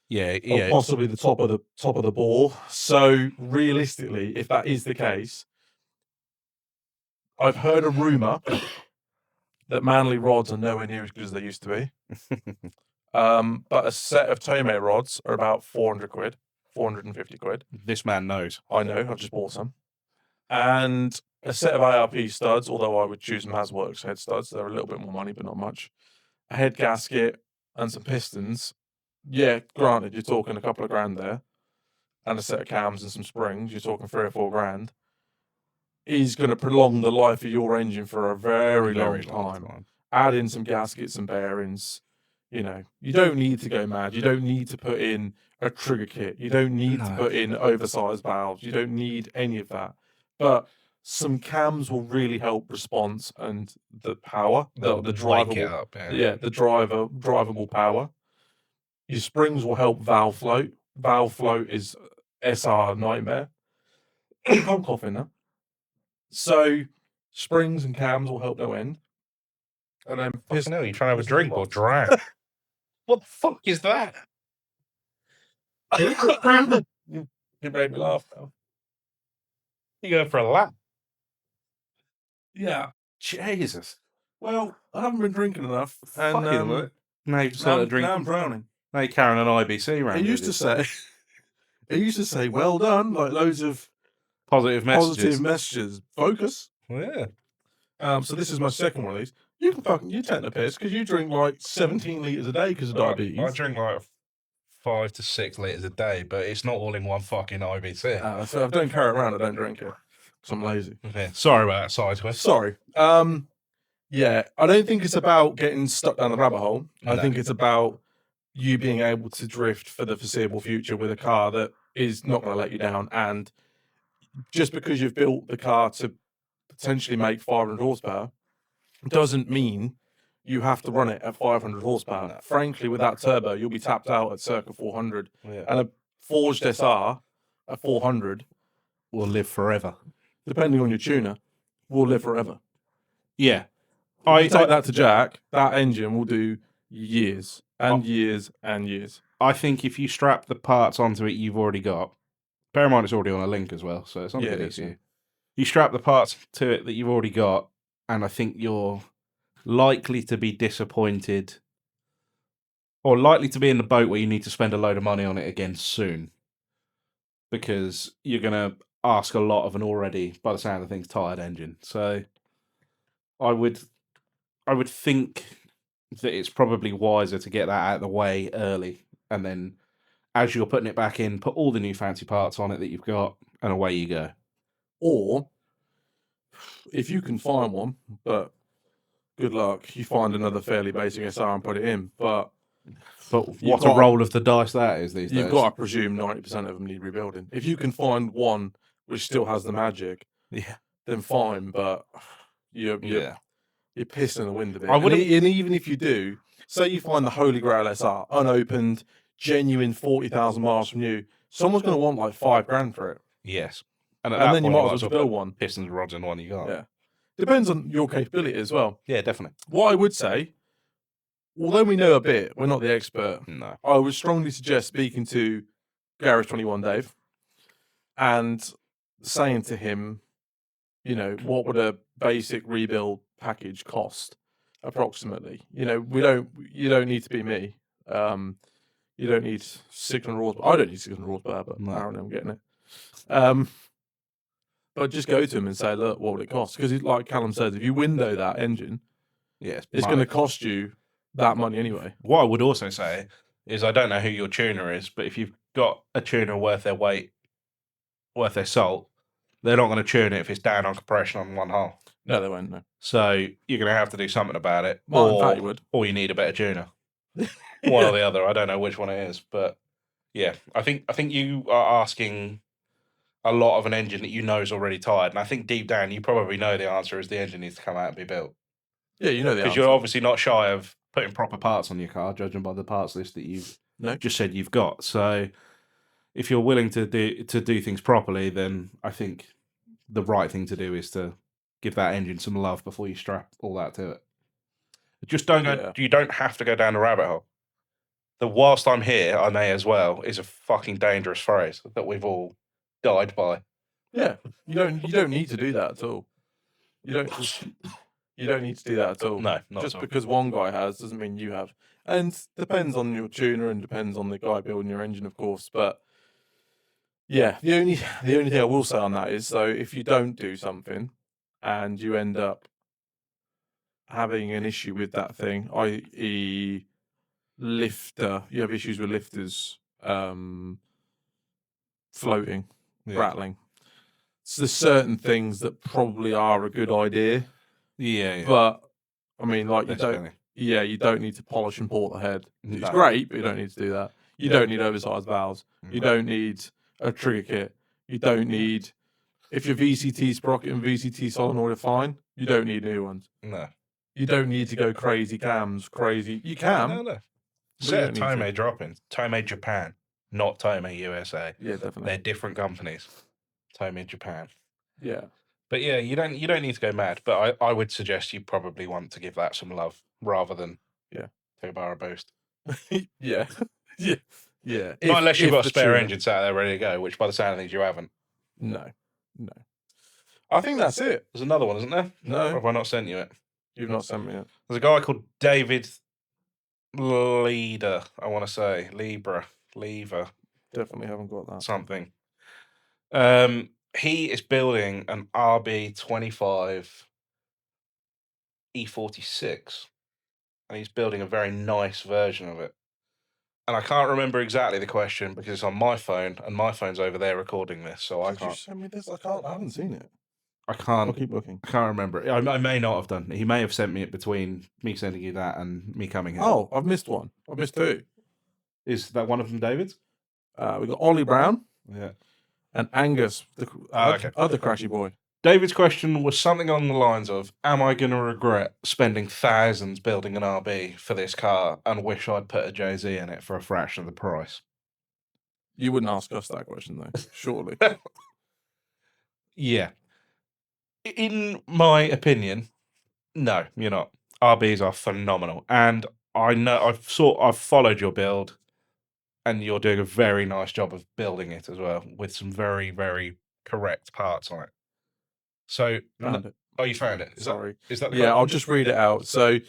Yeah. Or possibly the top of the bore. So realistically, if that is the case, I've heard a rumor that Manly rods are nowhere near as good as they used to be. But a set of Tomei rods are about 400 quid, 450 quid. This man knows. I know, I've just bought some. And a set of ARP studs, although I would choose Mazworks head studs. They're a little bit more money, but not much. A head gasket and some pistons. Yeah, granted, you're talking a couple of grand there. And a set of cams and some springs, you're talking 3 or 4 grand. Is going to prolong the life of your engine for a very long time. Add in some gaskets and bearings. You know, you don't need to go mad. You don't need to put in a trigger kit. You don't need to put in oversized valves. You don't need any of that. But some cams will really help response and the power, the drivable, the drivable power. Your springs will help valve float. Valve float is SR nightmare. I'm coughing now. So springs and cams will help no end. And then fucking hell, you trying to have a drink or drown? What the fuck is that? You made me laugh now. You going for a lap? Yeah. Jesus. Well, I haven't been drinking enough. And now you've started drinking. Now I'm drowning. Now you're carrying an IBC around. It used to say, well done, like loads of positive messages. Focus. Yeah. So this is my second one of these. You take the piss because you drink like 17 litres a day because of diabetes. I drink like 5 to 6 litres a day, but it's not all in one fucking IBC. So if I don't carry it around, I don't drink it. Because I'm lazy. Okay. Sorry about that side twist. Sorry. Yeah, I don't think it's about getting stuck down the rabbit hole. I think it's about you being able to drift for the foreseeable future with a car that is not going to let you down. And just because you've built the car to potentially make 500 horsepower doesn't mean you have to run it at 500 horsepower. No. Frankly, with that turbo, you'll be tapped out at circa 400. Yeah. And a forged SR at 400 will live forever. Depending on your tuner, will live forever. Yeah. I take that to Jack, that engine will do years and years and years. I think if you strap the parts onto it you've already got, bear in mind it's already on a link as well, so it's not good easy. You strap the parts to it that you've already got, and I think you're likely to be disappointed, or likely to be in the boat where you need to spend a load of money on it again soon. Because you're going to ask a lot of an already, by the sound of things, tired engine. So I would think that it's probably wiser to get that out of the way early, and then as you're putting it back in, put all the new fancy parts on it that you've got, and away you go. Or if you can find one, but good luck, you find another fairly basic SR and put it in. But what a roll of the dice that is these days. You've got to presume 90% of them need rebuilding. If you can find one which still has the magic, then fine. But you're pissed in the wind a bit. And even if you do, say you find the Holy Grail SR unopened, genuine 40,000 miles from you, someone's going to want like $5,000 for it. Yes. And then you might as well build one. Pistons, rods, and one you got. Yeah. Depends on your capability as well. Yeah, definitely. What I would say, although we know a bit, we're not the expert. No. I would strongly suggest speaking to Garage21 Dave and saying to him, you know, what would a basic rebuild package cost approximately? You know, you don't need to be me. You don't need 600 horsepower. I don't need 600 horsepower, but apparently I'm getting it. But just go to him and say, look, what would it cost? Because like Callum says, if you window that engine, it's going to cost you that money anyway. What I would also say is, I don't know who your tuner is, but if you've got a tuner worth their weight, worth their salt, they're not going to tune it if it's down on compression on one hole. No, they won't. No. So you're going to have to do something about it, or you need a better tuner. One or the other. I don't know which one it is, but yeah, I think you are asking a lot of an engine that you know is already tired, and I think deep down you probably know the answer is the engine needs to come out and be built. Yeah, you know the answer. Because you're obviously not shy of putting proper parts on your car, judging by the parts list that you've just said you've got. So if you're willing to do things properly, then I think the right thing to do is to give that engine some love before you strap all that to it. Just don't go. You don't have to go down the rabbit hole. The "whilst I'm here, I may as well" is a fucking dangerous phrase that we've all died by. Yeah, you don't need to do that at all. You don't need to do that at all. No, not just at all. Because one guy has doesn't mean you have. And depends on your tuner and depends on the guy building your engine, of course. But yeah, the only thing I will say on that is, so if you don't do something and you end up having an issue with that thing, i.e. lifter, you have issues with lifters floating, rattling. So there's certain things that probably are a good idea. Yeah. But I mean, like you don't need to polish and port the head. It's great, but you don't need to do that. You don't need oversized valves. You don't need a trigger kit. You don't need, if your VCT sprocket and VCT solenoid are fine, you don't need new ones. No. You don't need to go crazy cams, crazy. You can. No. Set Tomei drop-in. Tomei Japan, not Tomei USA. Yeah, definitely. They're different companies. Tomei Japan. Yeah. But yeah, you don't need to go mad. But I would suggest you probably want to give that some love rather than take a bar of boost. Yeah. Not unless you've got a spare engine sat there ready to go, which by the sound of things you haven't. No. I think that's it. There's another one, isn't there? No. Or have I not sent you it? You've not sent me it. There's a guy called David Leader, I want to say. Lever. Definitely haven't got that. Something. He is building an RB25 E46, and he's building a very nice version of it. And I can't remember exactly the question because it's on my phone, and my phone's over there recording this, so I can't. Did you send me this? I haven't seen it. I can't. I'll keep looking. I can't remember it. I may not have done. He may have sent me it between me sending you that and me coming here. Oh, I've missed one. I've missed two. Is that one of them David's? We got Ollie Brown. Yeah. And Angus, the other crashy boy. David's question was something along the lines of, am I going to regret spending thousands building an RB for this car and wish I'd put a JZ in it for a fraction of the price? You wouldn't ask us that question, though, surely. Yeah. In my opinion, no, you're not. RBs are phenomenal. And I know I've followed your build, and you're doing a very nice job of building it as well, with some very, very correct parts on it. So, found it. Oh, you found it? Sorry. Is that the I'll just read it out. So,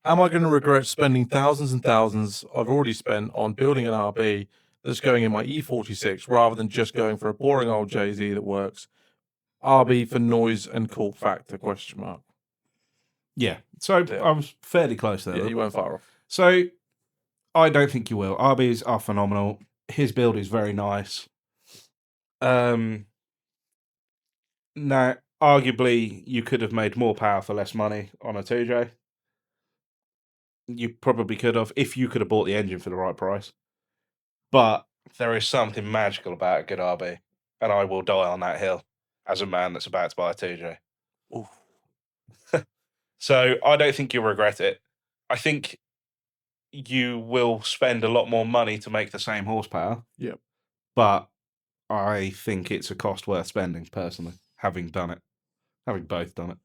am I going to regret spending thousands and thousands I've already spent on building an RB that's going in my E46 rather than just going for a boring old JZ that works. RB for noise and cool factor, question mark. Yeah. So Yeah. I was fairly close there. Yeah, you weren't far off. So I don't think you will. RBs are phenomenal. His build is very nice. Now, arguably, you could have made more power for less money on a 2J. You probably could have, if you could have bought the engine for the right price. But there is something magical about a good RB, and I will die on that hill as a man that's about to buy a 2J. Oof. So I don't think you'll regret it. I think you will spend a lot more money to make the same horsepower. Yep. But I think it's a cost worth spending, personally, having done it. Having both done it.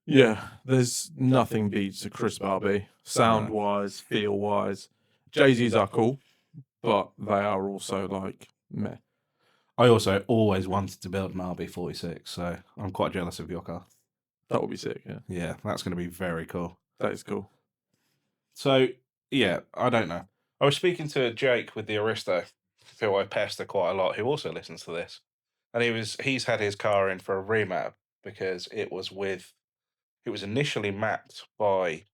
Yeah, there's nothing beats a crisp RB. Sound wise, feel wise. JZs are cool, but they are also like meh. I also always wanted to build an RB46, so I'm quite jealous of your car. That would be sick, yeah. Yeah, that's going to be very cool. That is cool. So, yeah, I don't know. I was speaking to Jake with the Aristo, who I pester quite a lot, who also listens to this. And he's had his car in for a remap because it was initially mapped by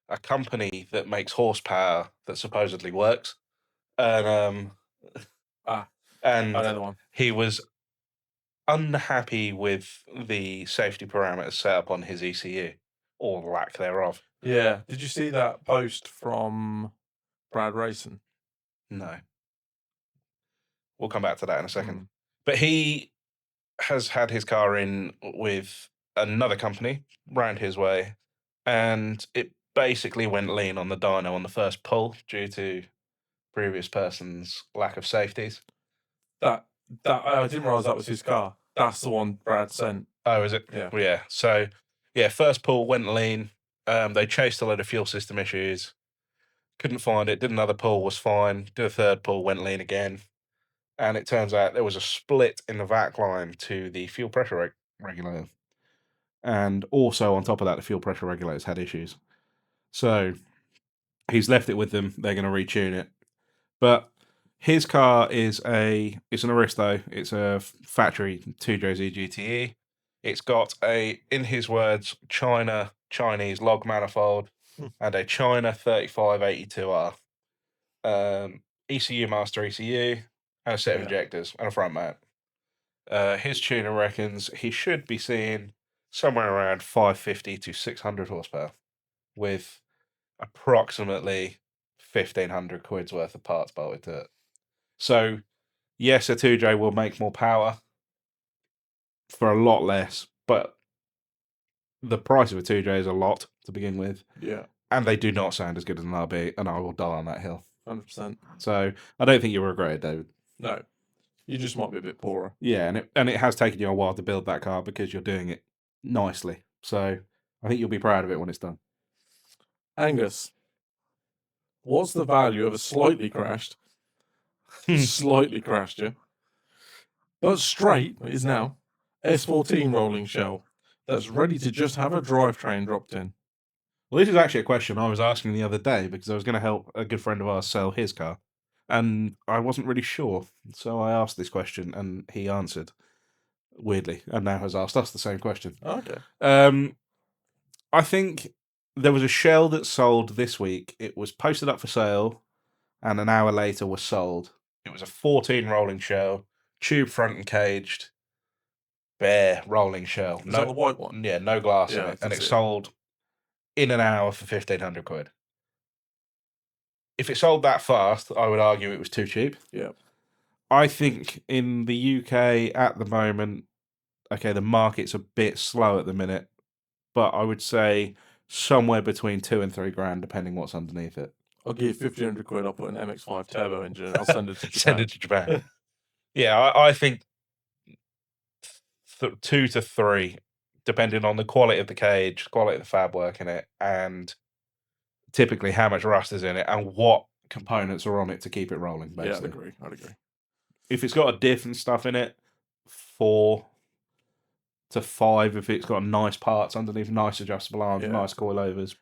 a company that makes horsepower that supposedly works. And Another one. he was unhappy with the safety parameters set up on his ECU, or lack thereof. Yeah. Did you see that post from Brad Racing? No. We'll come back to that in a second. But he has had his car in with another company round his way, and it basically went lean on the dyno on the first pull due to previous person's lack of safeties. That I didn't realize that was his car. That's the one Brad sent. Oh, is it? Yeah. Well, yeah. So, yeah, first pull went lean. They chased a load of fuel system issues. Couldn't find it. Did another pull, was fine. Did a third pull, went lean again. And it turns out there was a split in the vac line to the fuel pressure regulator. And also, on top of that, the fuel pressure regulators had issues. So, he's left it with them. They're going to retune it. But his car it's an Aristo. It's a factory 2JZ GTE. It's got in his words, Chinese log manifold and a China 3582R. ECU master ECU and a set of injectors and a front mount. His tuner reckons he should be seeing somewhere around 550 to 600 horsepower with approximately 1,500 quid's worth of parts bolted to it. So, yes, a 2J will make more power for a lot less, but the price of a 2J is a lot to begin with. Yeah. And they do not sound as good as an RB, and I will die on that hill. 100%. So, I don't think you'll regret it, David. No. You just might be a bit poorer. Yeah, and it has taken you a while to build that car because you're doing it nicely. So, I think you'll be proud of it when it's done. Angus, what's the value of a slightly crashed, yeah, but straight is now S14 rolling shell that's ready to just have a drivetrain dropped in? Well, this is actually a question I was asking the other day because I was going to help a good friend of ours sell his car. And I wasn't really sure. So I asked this question and he answered weirdly and now has asked us the same question. Okay. I think there was a shell that sold this week. It was posted up for sale and an hour later was sold. It was a 14 rolling shell, tube front and caged, bare rolling shell. Is that the white one? Yeah, no glass in it. And it sold in an hour for 1,500 quid. If it sold that fast, I would argue it was too cheap. Yeah. I think in the UK at the moment, okay, the market's a bit slow at the minute, but I would say somewhere between 2 and 3 grand, depending what's underneath it. I'll give you 1,500 quid. I'll put an MX-5 turbo engine and I'll send it to Japan. Send it to Japan. Yeah, I think 2 to 3, depending on the quality of the cage, quality of the fab work in it, and typically how much rust is in it and what components are on it to keep it rolling, basically. Yeah, I'd agree. If it's got a diff and stuff in it, 4 to 5. If it's got nice parts underneath, nice adjustable arms, nice coilovers,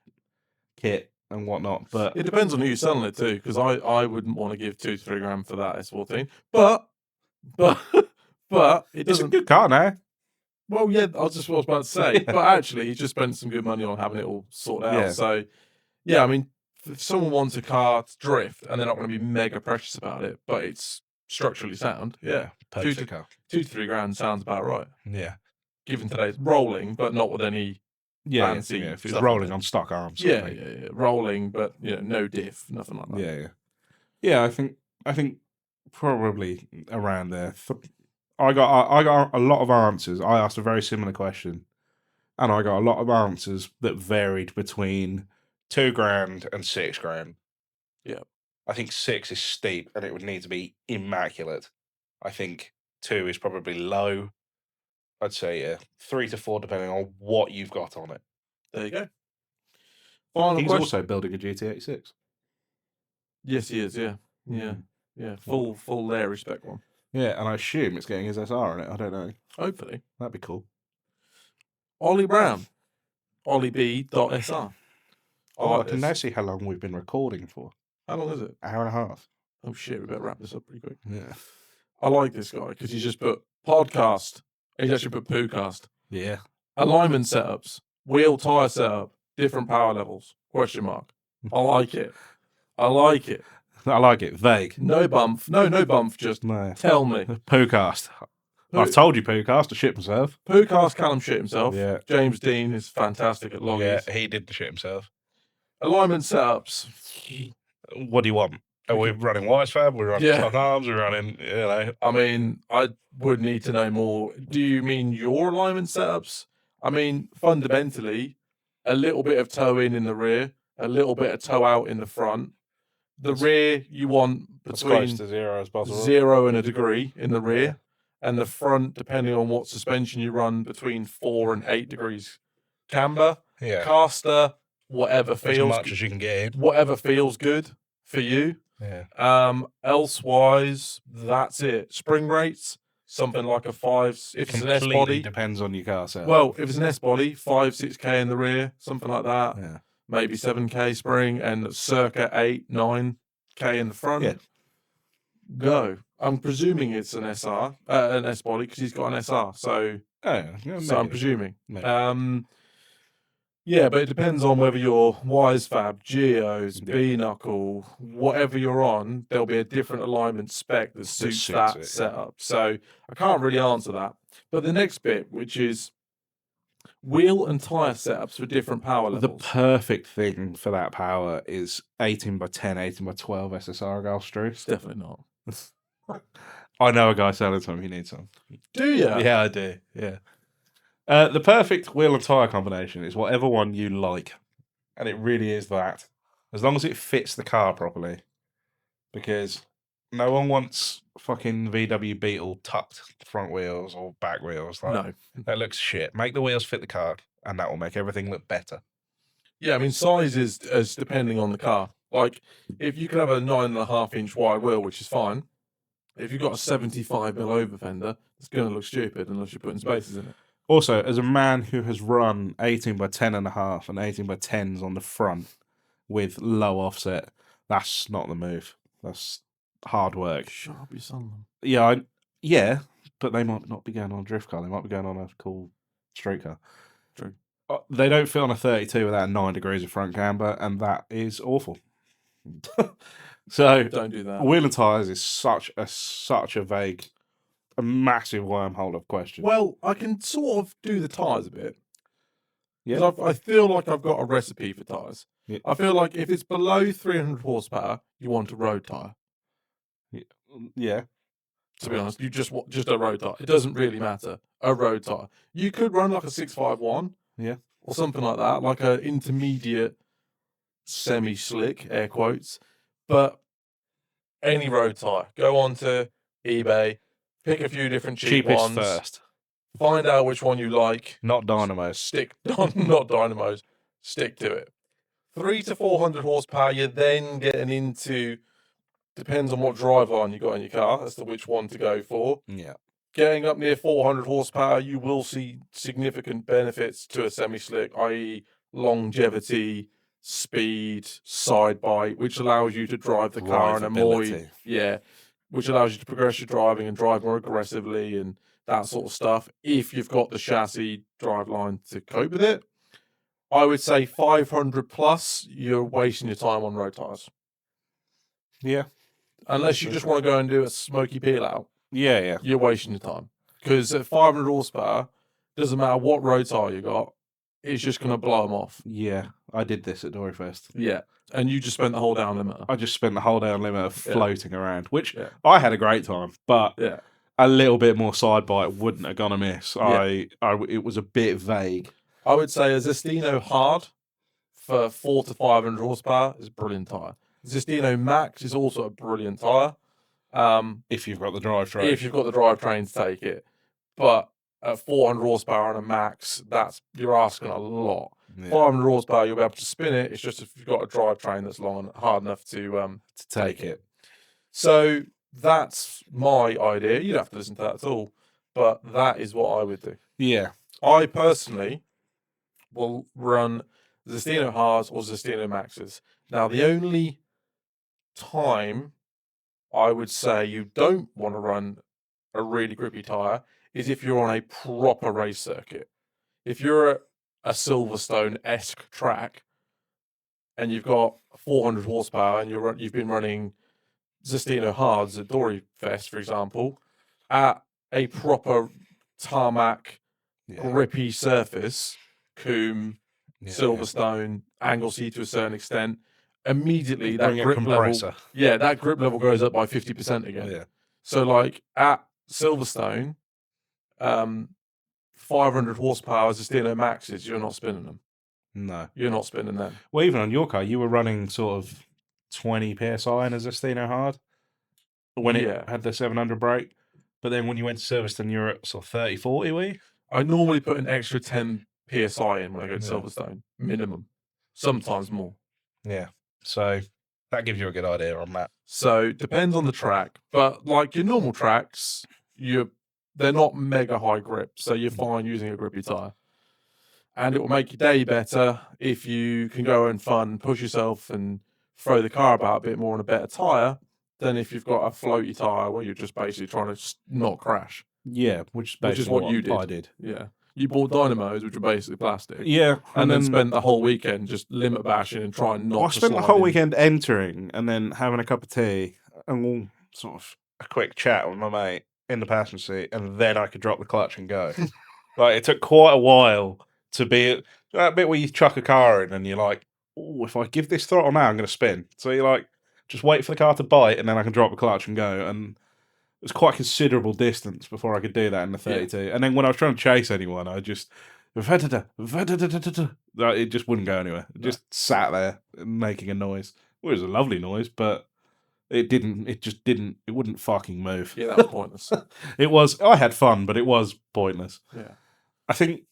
kit, and whatnot. But it depends on who you're selling it to, because I wouldn't want to give 2 to 3 grand for that S14. But it it's a doesn't. good car now. Well, yeah, I was just what I was about to say. Yeah. But actually, he just spent some good money on having it all sorted out. Yeah. So, yeah, I mean, if someone wants a car to drift and they're not going to be mega precious about it, but it's structurally sound, yeah, Perfect car. 2 to 3 grand sounds about right. Yeah. Given today's rolling, but not with any fancy. Yeah. If it's stuff rolling like on stock arms. yeah, rolling, but no diff, nothing like that. Yeah. Yeah. I think probably around there. I got a lot of answers. I asked a very similar question, and I got a lot of answers that varied between 2 grand and 6 grand. Yeah. I think 6 is steep, and it would need to be immaculate. I think 2 is probably low. I'd say 3 to 4, depending on what you've got on it. There you go. Final He's question. also building a GT86. Yes, he is. Yeah. Full Larry spec one. Yeah, and I assume it's getting his SR in it. I don't know. Hopefully. That'd be cool. Ollie Brown, OllieB.SR. I can now see how long we've been recording for. How long is it? Hour and a half. Oh shit, we better wrap this up pretty quick. Yeah. I like this guy because he's just put podcast. He's actually put poocast. Yeah. Alignment setups, wheel tire setup, different power levels. Question mark. I like it. I like it. I like it. Vague. No bump. No bump. Just No. tell me. Poocast. I've told you Poocast to shit himself. Poocast Callum shit himself. Yeah. James Dean is fantastic at loggies. Yeah, he did the shit himself. Alignment setups. What do you want? Are we running wise fab? We're running stock arms. We're running, I mean, I would need to know more. Do you mean your alignment setups? I mean, fundamentally, a little bit of toe in the rear, a little bit of toe out in the front. The rear, you want as between close to 0 as possible. 0 and a degree in the rear. And the front, depending on what suspension you run, between 4 and 8 degrees camber, caster, whatever feels as much as you can get in. Whatever feels good for you. Yeah. Elsewise, that's it. Spring rates, something like a 5. If it's an S body, depends on your car setup. well, if it's an S body, 5-6K in the rear, something like that. Yeah. Maybe 7K spring and circa 8-9K in the front. Yeah. Go. I'm presuming it's an SR, an S body, because he's got an SR. So, so I'm presuming. Maybe. Yeah, but it depends on whether you're wise fab, geos, B knuckle, whatever you're on. There'll be a different alignment spec that suits that setup. So I can't really answer that. But the next bit, which is wheel and tire setups for different power levels. The perfect thing for that power is 18x10, 18x12 SSR Gulfstream. It's definitely not. I know a guy selling some. He needs some. Do you? Yeah, I do. Yeah. The perfect wheel and tyre combination is whatever one you like. And it really is that. As long as it fits the car properly. Because no one wants fucking VW Beetle tucked front wheels or back wheels. No. That looks shit. Make the wheels fit the car, and that will make everything look better. Yeah, I mean, size is depending on the car. Like, if you can have a 9.5-inch wide wheel, which is fine. If you've got a 75mm over fender, it's going to look stupid unless you're putting spaces in it. Also, as a man who has run 18x10.5 and 18x10s on the front with low offset, that's not the move. That's hard work. Shut up, you son. Yeah, but they might not be going on a drift car. They might be going on a cool street car. True. They don't fit on a 32 without 9 degrees of front camber, and that is awful. So don't do that. Wheel and tyres is such a vague, a massive wormhole of questions. Well, I can sort of do the tyres a bit. Yeah. I feel like I've got a recipe for tyres. Yeah. I feel like if it's below 300 horsepower, you want a road tyre. Yeah. To be honest, you just want a road tyre. It doesn't really matter. A road tyre. You could run like a 651. Yeah. Or something like that, like an intermediate semi-slick, air quotes. But any road tyre. Go on to eBay, pick a few different cheapest ones. First. Find out which one you like. Not dynamos. Not dynamos. Stick to it. 300 to 400 horsepower, you're then getting into, depends on what driveline you got in your car as to which one to go for. Yeah. Getting up near 400 horsepower, you will see significant benefits to a semi-slick, i.e. longevity, speed, side bite, which allows you to drive the car in a more, which allows you to progress your driving and drive more aggressively and that sort of stuff. If you've got the chassis driveline to cope with it, I would say 500 plus, you're wasting your time on road tires. Yeah. Unless you just want to go and do a smoky peel out. Yeah. You're wasting your time. Because at 500 horsepower, doesn't matter what road tire you got, it's just going to blow them off. Yeah. I did this at Doryfest. Yeah. And you just spent the whole down limiter. I just spent the whole down limiter floating around, which Yeah. I had a great time, but Yeah. a little bit more side bite wouldn't have gone amiss. Yeah. It was a bit vague. I would say a Zestino Hard for 400 to 500 horsepower is a brilliant tyre. Zestino Max is also a brilliant tyre. If you've got the drivetrain. If you've got the drivetrain to take it. But at 400 horsepower and a max, you're asking a lot. Yeah. 500 horsepower, you'll be able to spin it. It's just if you've got a drivetrain that's long and hard enough to take it. So that's my idea. You don't have to listen to that at all. But that is what I would do. Yeah. I personally will run Zestino Hards or Zestino Maxes. Now, the only time I would say you don't want to run a really grippy tyre is if you're on a proper race circuit. If you're at a Silverstone-esque track and you've got 400 horsepower and you've been running Zestino Hards at Doryfest, for example, at a proper tarmac, grippy surface, Coombe, Silverstone, Anglesey to a certain extent, immediately that grip level, that grip level goes up by 50% again. Yeah. So like at Silverstone, 500 horsepower Zestino Maxes, you're not spinning them. No. You're not spinning them. Well, even on your car, you were running sort of 20 PSI in a Zestino Hard when it had the 700 brake. But then when you went to Silverstone, you were at sort of 30, 40, were you? I normally put an extra 10 PSI in when I go to Silverstone, minimum. Sometimes more. Yeah. So that gives you a good idea on that. So it depends on the track. But like your normal tracks, they're not mega high grip. So you're fine using a grippy tyre. And it will make your day better if you can go and fun, push yourself and throw the car about a bit more on a better tyre than if you've got a floaty tyre where you're just basically trying to not crash. Yeah, which is what you did. I did. Yeah. You bought dynamos, which are basically plastic. Yeah. And then spent the whole weekend just limit bashing and trying not to I spent the whole weekend entering and then having a cup of tea and sort of a quick chat with my mate in the passenger seat, and then I could drop the clutch and go. Like, it took quite a while to be that bit where you chuck a car in and you're like, oh, if I give this throttle now, I'm going to spin. So you're like, just wait for the car to bite and then I can drop the clutch and go. And it was quite a considerable distance before I could do that in the 32. Yeah. And then when I was trying to chase anyone, I just it just wouldn't go anywhere. It just sat there making a noise. Well, it was a lovely noise, but it wouldn't fucking move. Yeah, that was pointless. I had fun, but it was pointless. Yeah. I think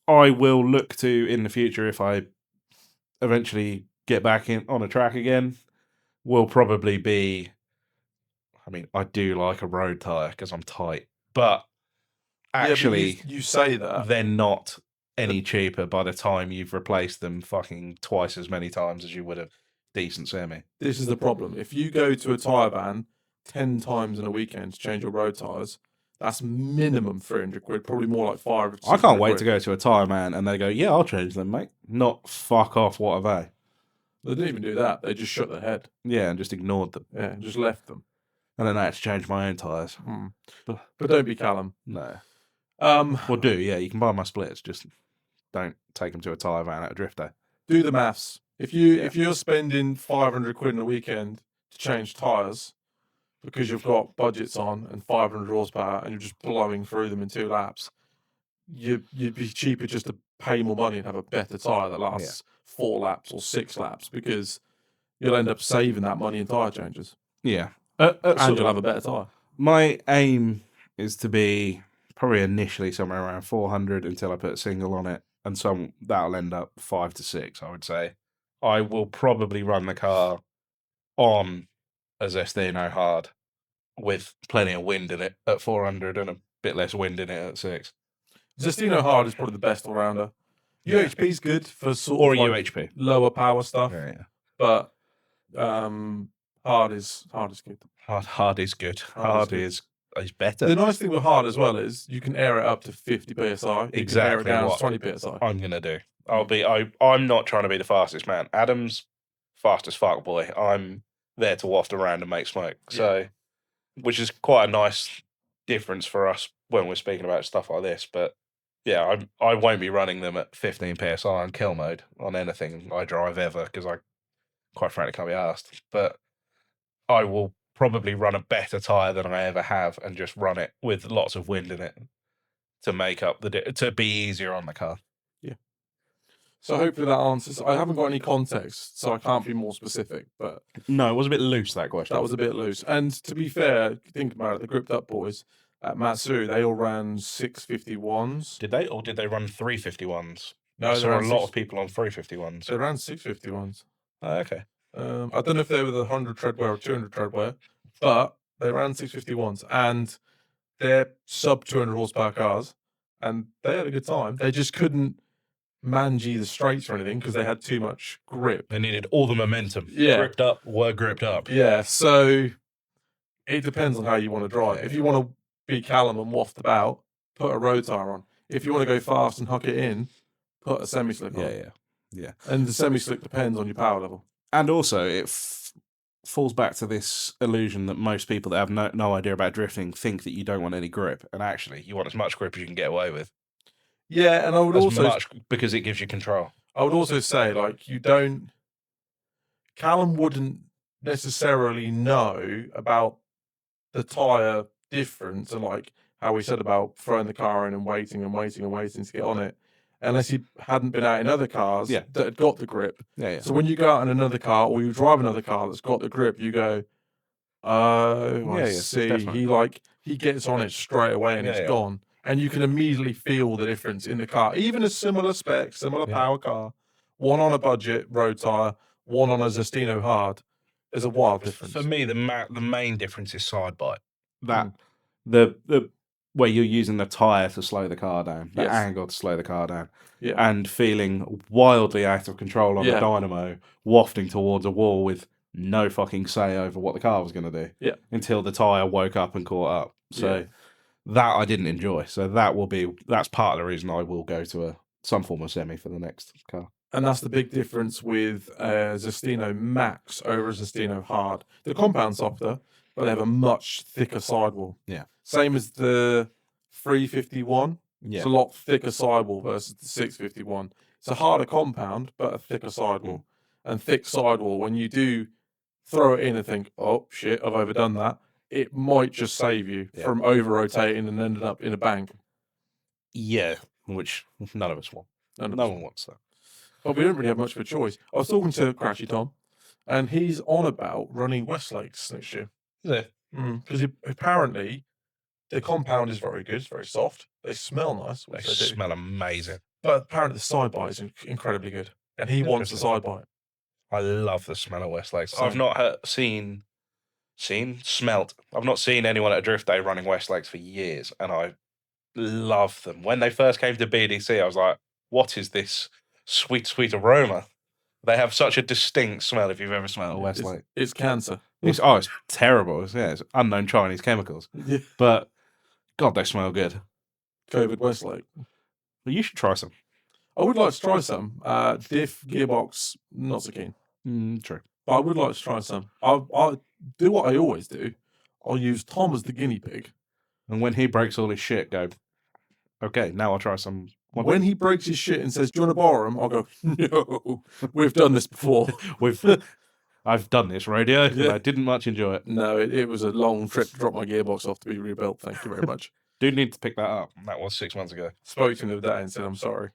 I will look to, in the future, if I eventually get back on a track again, will probably be, I mean, I do like a road tyre because I'm tight, but actually, but you say that they're not any cheaper by the time you've replaced them fucking twice as many times as you would a decent semi. This is the problem. If you go to a tyre van 10 times in a weekend to change your road tyres, that's minimum 300 quid, probably more like 500. I can't wait to go to a tyre man and they go, yeah, I'll change them, mate. Not fuck off, what are they? They didn't even do that. They just shook their head. Yeah, and just ignored them. Yeah, just left them. And then I had to change my own tyres. But don't be Callum. No. Well, you can buy my splits, just don't take them to a tyre van at a drift day. Do the maths. If you're spending 500 quid in a weekend to change tyres because you've got budgets on and 500 horsepower and you're just blowing through them in 2 laps, you'd be cheaper just to pay more money and have a better tyre that lasts 4 laps or 6 laps, because you'll end up saving that money in tyre changes. Yeah. And you'll have a better tyre. My aim is to be probably initially somewhere around 400 until I put a single on it, and that'll end up 5 to 6, I would say. I will probably run the car on a Zestino Hard with plenty of wind in it at 400 and a bit less wind in it at 6. Zestino Hard is probably the best all-rounder. UHP is good for sort Or of like UHP. lower power stuff, Yeah. but hard is good. Hard is good. Hard Is better. The nice thing with hard as well is you can air it up to 50 psi. You can air it Exactly down what to 20 psi. I'm gonna do. I'm not trying to be the fastest man. Adam's fast as fuck, boy. I'm there to waft around and make smoke. So, which is quite a nice difference for us when we're speaking about stuff like this. But yeah, I won't be running them at 15 psi on kill mode on anything I drive ever because I quite frankly can't be asked. But I will probably run a better tire than I ever have and just run it with lots of wind in it to make up to be easier on the car. Yeah. So hopefully that answers. I haven't got any context, so I can't be more specific. But no, it was a bit loose, that question. That was a bit loose. And to be fair, think about it. The gripped up boys at Matsu, they all ran 651s. Did they, or did they run 351s? No, I saw a lot of people on 351s. They ran 651s. Oh, okay. I don't know if they were the 100 treadwear or 200 treadwear, but they ran 651s, and they're sub 200 horsepower cars, and they had a good time. They just couldn't manage the straights or anything because they had too much grip. They needed all the momentum. Yeah. Gripped up. Yeah, so it depends on how you want to drive. If you want to be Callum and waft about, put a road tire on. If you want to go fast and huck it in, put a semi-slick on. Yeah. And the semi-slick depends on your power level. And also, it falls back to this illusion that most people that have no idea about drifting think that you don't want any grip, and actually, you want as much grip as you can get away with. Yeah, and I would because it gives you control. I would also say, like, Callum wouldn't necessarily know about the tyre difference and like how we said about throwing the car in and waiting to get on it, unless he hadn't been out in other cars that had got the grip. Yeah. So when you go out in another car or you drive another car that's got the grip, you go, oh, I see. Definitely. He gets on it straight away and it's gone. And you can immediately feel the difference in the car. Even a similar spec, similar power car, one on a budget road tyre, one on a Zestino hard, is a wild difference. For me, the main difference is side bite. That the where you're using the tyre to slow the car down, the angle to slow the car down, and feeling wildly out of control on the dynamo, wafting towards a wall with no fucking say over what the car was going to do. Until the tyre woke up and caught up. So that I didn't enjoy. So that's part of the reason I will go to some form of semi for the next car. And that's the big difference with Zestino Max over Zestino Hard. The compound softer, but they have a much thicker sidewall. Yeah. Same as the 351. Yeah. It's a lot thicker sidewall versus the 651. It's a harder compound, but a thicker sidewall. And thick sidewall, when you do throw it in and think, oh, shit, I've overdone that, it might just save you from over-rotating and ending up in a bank. Yeah, which none of us want. No one wants that. But we don't really have much of a choice. I was talking to Crashy Tom, and he's on about running Westlakes next year. Yeah. Because apparently the compound is very good. It's very soft. They smell nice. They smell amazing. But apparently the side bite is incredibly good. And he wants the side bite. I love the smell of Westlakes. I've not smelt. I've not seen anyone at a drift day running Westlakes for years, and I love them. When they first came to BDC, I was like, what is this sweet, sweet aroma? They have such a distinct smell if you've ever smelled a Westlake. It's cancer. It's terrible. It's unknown Chinese chemicals. Yeah. But, God, they smell good. COVID Westlake. Well, you should try some. I would like to try some. Diff, gearbox, not so keen. True. But I would like to try some. I'll do what I always do. I'll use Tom as the guinea pig. And when he breaks all his shit, go, okay, now I'll try some. When he breaks his shit and says, do you want to borrow him? I'll go, no, we've done this before. I've done this radio, and I didn't much enjoy it. No, it was a long trip to drop my gearbox off to be rebuilt. Thank you very much. Do need to pick that up. That was 6 months ago. Spoke to him the other day and said, I'm sorry.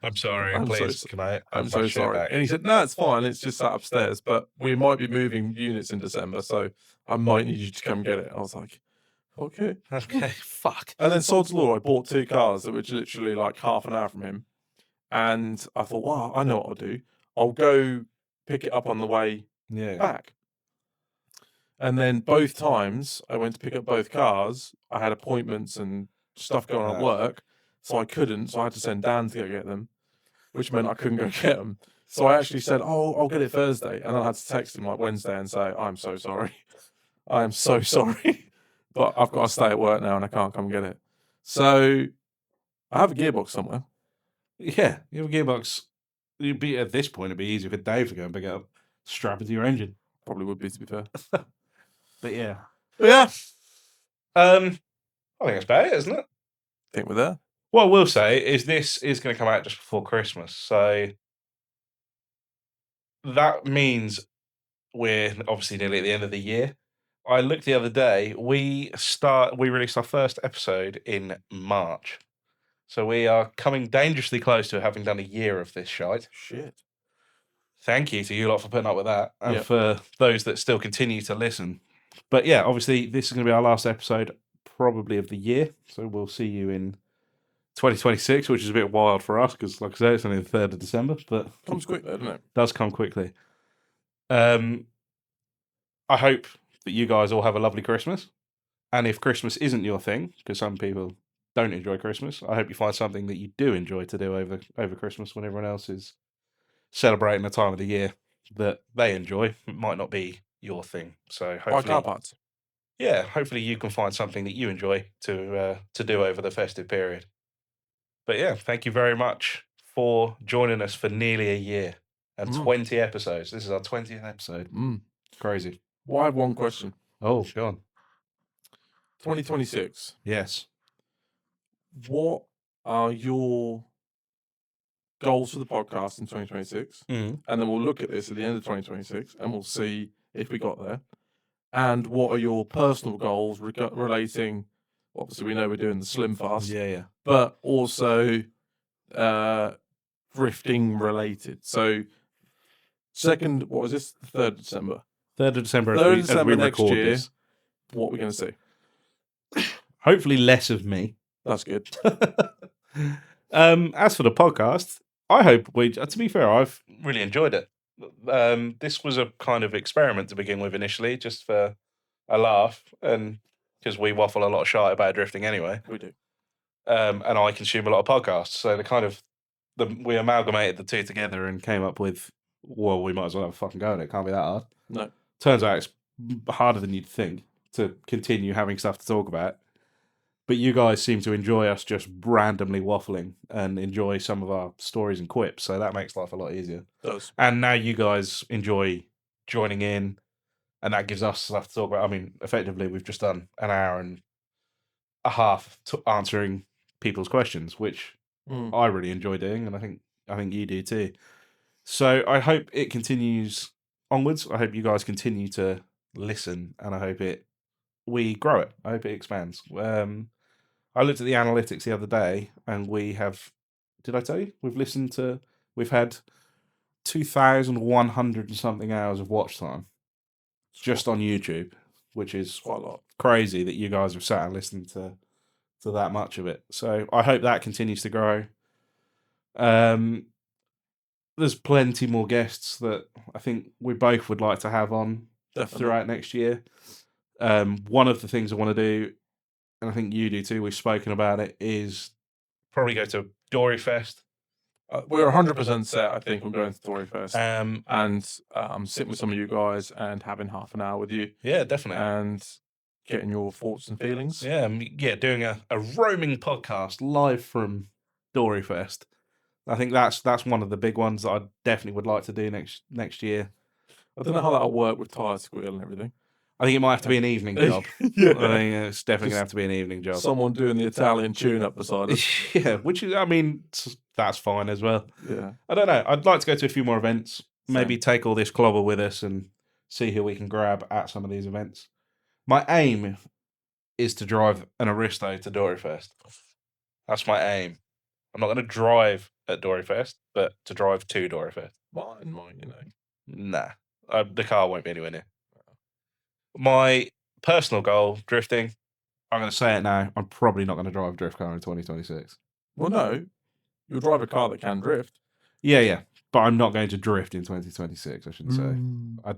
I'm sorry, please. I'm so sorry. Back? And he said, no, it's fine. It's just sat upstairs, but we might be moving units in December, so I might need you to come get it. I was like, okay. Fuck. And then Sod's Law, I bought 2 cars that were literally like half an hour from him. And I thought, wow, I know what I'll do. I'll go pick it up on the way back. And then both times I went to pick up both cars, I had appointments and stuff going on at work. so I couldn't. So I had to send Dan to go get them, which meant I couldn't go get them. So I actually said, "Oh, I'll get it Thursday," and then I had to text him like Wednesday and say, "I'm so sorry. I am so sorry, but I've got to stay at work now and I can't come get it." So I have a gearbox somewhere. Yeah, you have a gearbox. You'd be at this point. It'd be easier for Dave to go and pick it up, strap it to your engine. Probably would be, to be fair. But yeah, Yeah. I think that's about it, isn't it? I think we're there. What I will say is this is going to come out just before Christmas, so that means we're obviously nearly at the end of the year. I looked the other day. We released our first episode in March, so we are coming dangerously close to having done a year of this shite. Shit. Thank you to you lot for putting up with that, and Yep. for those that still continue to listen. But yeah, obviously this is going to be our last episode, probably of the year. So we'll see you in 2026, which is a bit wild for us because, like I say, it's only the 3rd of December, but Comes quick though, doesn't it? does come quickly. I hope that you guys all have a lovely Christmas. And if Christmas isn't your thing, because some people don't enjoy Christmas, I hope you find something that you do enjoy to do over Christmas when everyone else is celebrating a time of the year that they enjoy. It might not be your thing. So Buy car hopefully, parts. yeah, hopefully you can find something that you enjoy to do over the festive period. But yeah, thank you very much for joining us for nearly a year and 20 episodes. This is our 20th episode. Crazy. Well, I have one question. Oh, God. 2026. Yes. What are your goals for the podcast in 2026? Mm. And then we'll look at this at the end of 2026 and we'll see if we got there. And what are your personal goals relating? Obviously, we know we're doing the Slim Fast, Yeah. but also drifting related. So, what was this? The 3rd of December. 3rd of December, 3rd of as December we next record year. this. What are we going to see? Hopefully less of me. That's good. As for the podcast, I hope to be fair, I've really enjoyed it. This was a kind of experiment to begin with initially, just for a laugh, and because we waffle a lot of shite about drifting anyway. We do. And I consume a lot of podcasts, so we amalgamated the two together and came up with, well, we might as well have a fucking go at it. Can't be that hard. No. Turns out it's harder than you'd think to continue having stuff to talk about. But you guys seem to enjoy us just randomly waffling and enjoy some of our stories and quips, so that makes life a lot easier. It does. And now you guys enjoy joining in, and that gives us stuff to talk about. I mean, effectively, we've just done an hour and a half answering people's questions, which I really enjoy doing, and I think you do too. So I hope it continues onwards. I hope you guys continue to listen, and I hope we grow it. I hope it expands. I looked at the analytics the other day, and we have. Did I tell you we've had 2,100 and something hours of watch time just on YouTube, which is quite a lot. Crazy that you guys have sat and listened to that much of it. So I hope that continues to grow. There's plenty more guests that I think we both would like to have on throughout next year. One of the things I want to do, and I think you do too, we've spoken about it, is probably go to Dory Fest. We're 100% set, I think, on going to Dory Fest. And sitting with some of you guys and having half an hour with you. Yeah, definitely. And getting your thoughts and feelings. Yeah, doing a roaming podcast live from Dory Fest. I think that's one of the big ones that I definitely would like to do next year. I don't know how that'll work with tyre squeal and everything. I think it might have to be an evening job. Yeah. I think it's definitely going to have to be an evening job. Someone doing the Italian tune up beside us. Yeah, which is, I mean, that's fine as well. Yeah. I don't know. I'd like to go to a few more events. Maybe take all this clobber with us and see who we can grab at some of these events. My aim is to drive an Aristo to Dory Fest. That's my aim. I'm not going to drive at Dory Fest, but to drive to Dory Fest. Mine, you know. Nah, the car won't be anywhere near. My personal goal, drifting, I'm going to say it now, I'm probably not going to drive a drift car in 2026. Well, no. You'll drive a car that can drift. Yeah. But I'm not going to drift in 2026, I should say.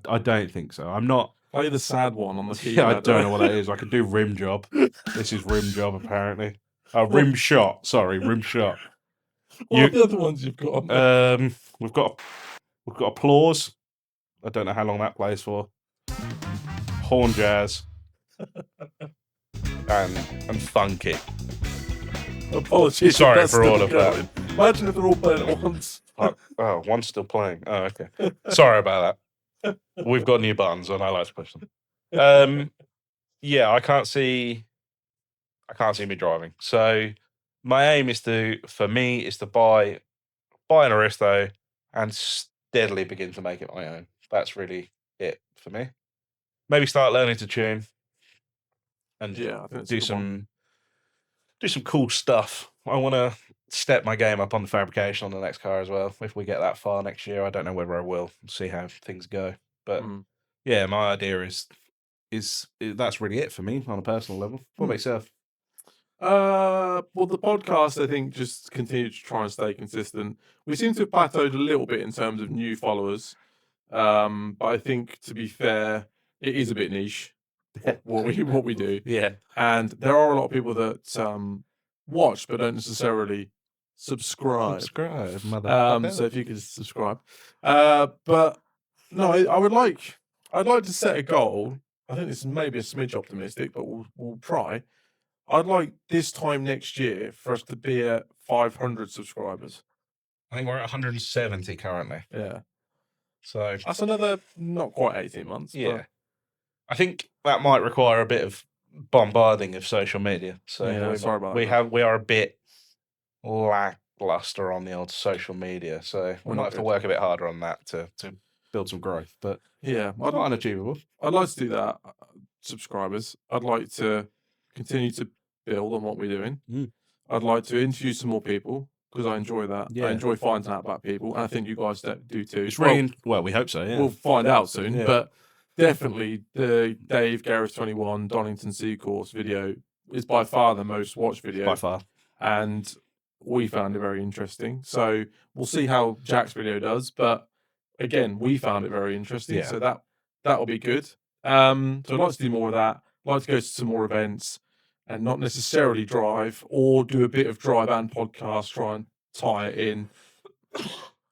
I don't think so. I'm not... Play the sad one on the keypad. Yeah, I don't know what that is. I could do rim job. This is rim job, apparently. Rim shot. Sorry, rim shot. What are the other ones you've got on there? We've got applause. I don't know how long that plays for. Horn jazz. and funky. Apologies. Sorry that's for still all of that. going. Imagine if they're all playing at once. Oh, one's still playing. Oh, okay. Sorry about that. We've got new buttons and I like to push them. Yeah, I can't see me driving. So my aim is to buy an Aristo and steadily begin to make it my own. That's really it for me. Maybe start learning to tune and Yeah, I think do some cool stuff. I want to step my game up on the fabrication on the next car as well. If we get that far next year, I don't know whether I will. See how things go. But yeah, my idea is that's really it for me on a personal level. What about yourself? Well, the podcast, I think, just continued to try and stay consistent. We seem to have plateaued a little bit in terms of new followers. But I think, to be fair, it is a bit niche what we do. Yeah. And there are a lot of people that watch but don't necessarily subscribe. So if you could subscribe. But no, I'd like to set a goal. I think this is maybe a smidge optimistic, but we'll try. I'd like this time next year for us to be at 500 subscribers. I think we're at 170 currently. Yeah. So that's another not quite 18 months. Yeah. But I think that might require a bit of bombarding of social media. So yeah, sorry about that. We are a bit lackluster on the old social media. So we might have to work a bit harder on that to build some growth. But yeah, it's not unachievable. I'd like to do that, subscribers. I'd like to continue to build on what we're doing. I'd like to interview some more people because I enjoy that. Yeah. I enjoy finding out about people, and I think you guys do too. It's really well, we hope so. Yeah, we'll find out soon. But definitely, the Dave Gareth 21 Donington C course video is by far the most watched video. By far, and we found it very interesting. So we'll see how Jack's video does. But again, we found it very interesting. Yeah. So that will be good. So I'd like to do more of that. I'd like to go to some more events. And not necessarily drive, or do a bit of drive and podcast, try and tie it in.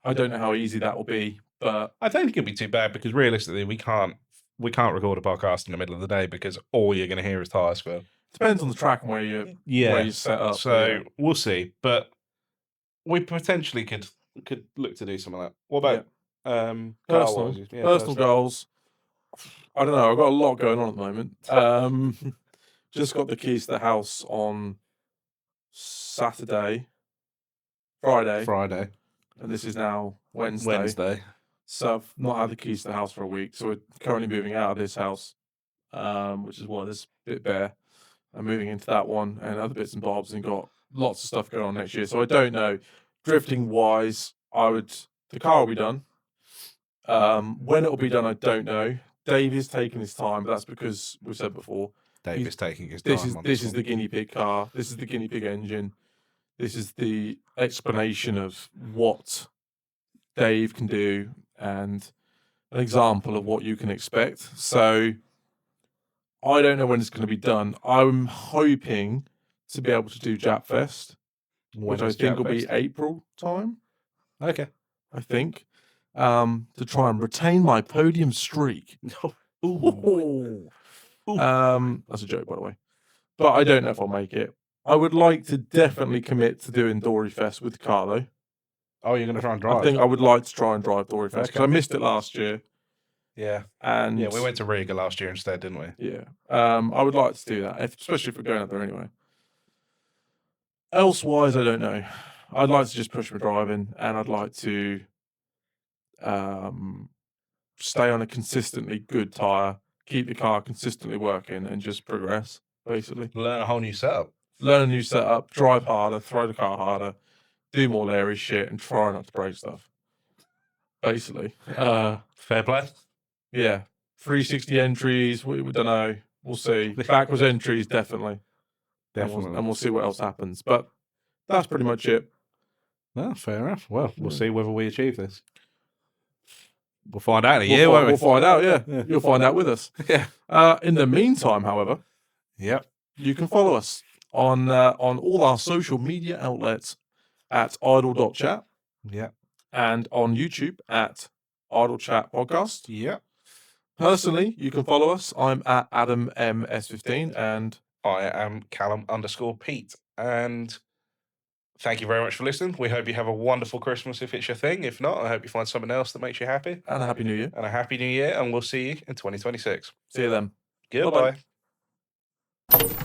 I don't know how easy that will be, but I don't think it'll be too bad because realistically, we can't record a podcast in the middle of the day because all you're going to hear is tyre squirm. Depends on the track and where you set up. So we'll see, but we potentially could look to do some of that. What about personal goals? I don't know. I've got a lot going on at the moment. Just got the keys to the house on Friday, and this is now Wednesday. So I've not had the keys to the house for a week. So we're currently moving out of this house, which is why there's a bit bare. I'm moving into that one and other bits and bobs, and got lots of stuff going on next year. So I don't know. Drifting wise, the car will be done. When it will be done, I don't know. Dave is taking his time, but that's because we've said before. Dave is taking his time. This is the guinea pig car. This is the guinea pig engine. This is the explanation of what Dave can do and an example of what you can expect. So I don't know when it's going to be done. I'm hoping to be able to do Japfest, which I think will be April time. Okay. I think. To try and retain my podium streak. Ooh. That's a joke, by the way. But I don't know if I'll make it. I would like to definitely commit to doing Dory Fest with the car, though. Oh, you're going to try and drive? I think I would like to try and drive Dory Fest because I missed it last year. Yeah. And we went to Riga last year instead, didn't we? Yeah. I would like to do that, especially if we're going up there anyway. Elsewise, I don't know. I'd like to just push my driving, and I'd like to stay on a consistently good tyre, keep the car consistently working, and just progress, basically. Learn a whole new setup. Learn a new setup, drive harder, throw the car harder, do more Larry shit, and try not to break stuff. Basically. Fair play. Yeah. 360 entries, we don't know. We'll see. Backwards entries, definitely. And we'll see what else happens. But that's pretty much it. Well, fair enough. Well, we'll see whether we achieve this. We'll find out in a year, won't we? We'll find out, yeah. You'll find out with us. Yeah. In the meantime, however, yep, you can follow us on all our social media outlets at idle.chat. Yeah. And on YouTube at Idle Chat Podcast. Yeah. Personally, you can follow us. I'm at AdamMS15 and I am Callum_Pete. And thank you very much for listening. We hope you have a wonderful Christmas if it's your thing. If not, I hope you find something else that makes you happy. And a Happy New Year. And a Happy New Year. And we'll see you in 2026. See you then. Goodbye. Bye-bye.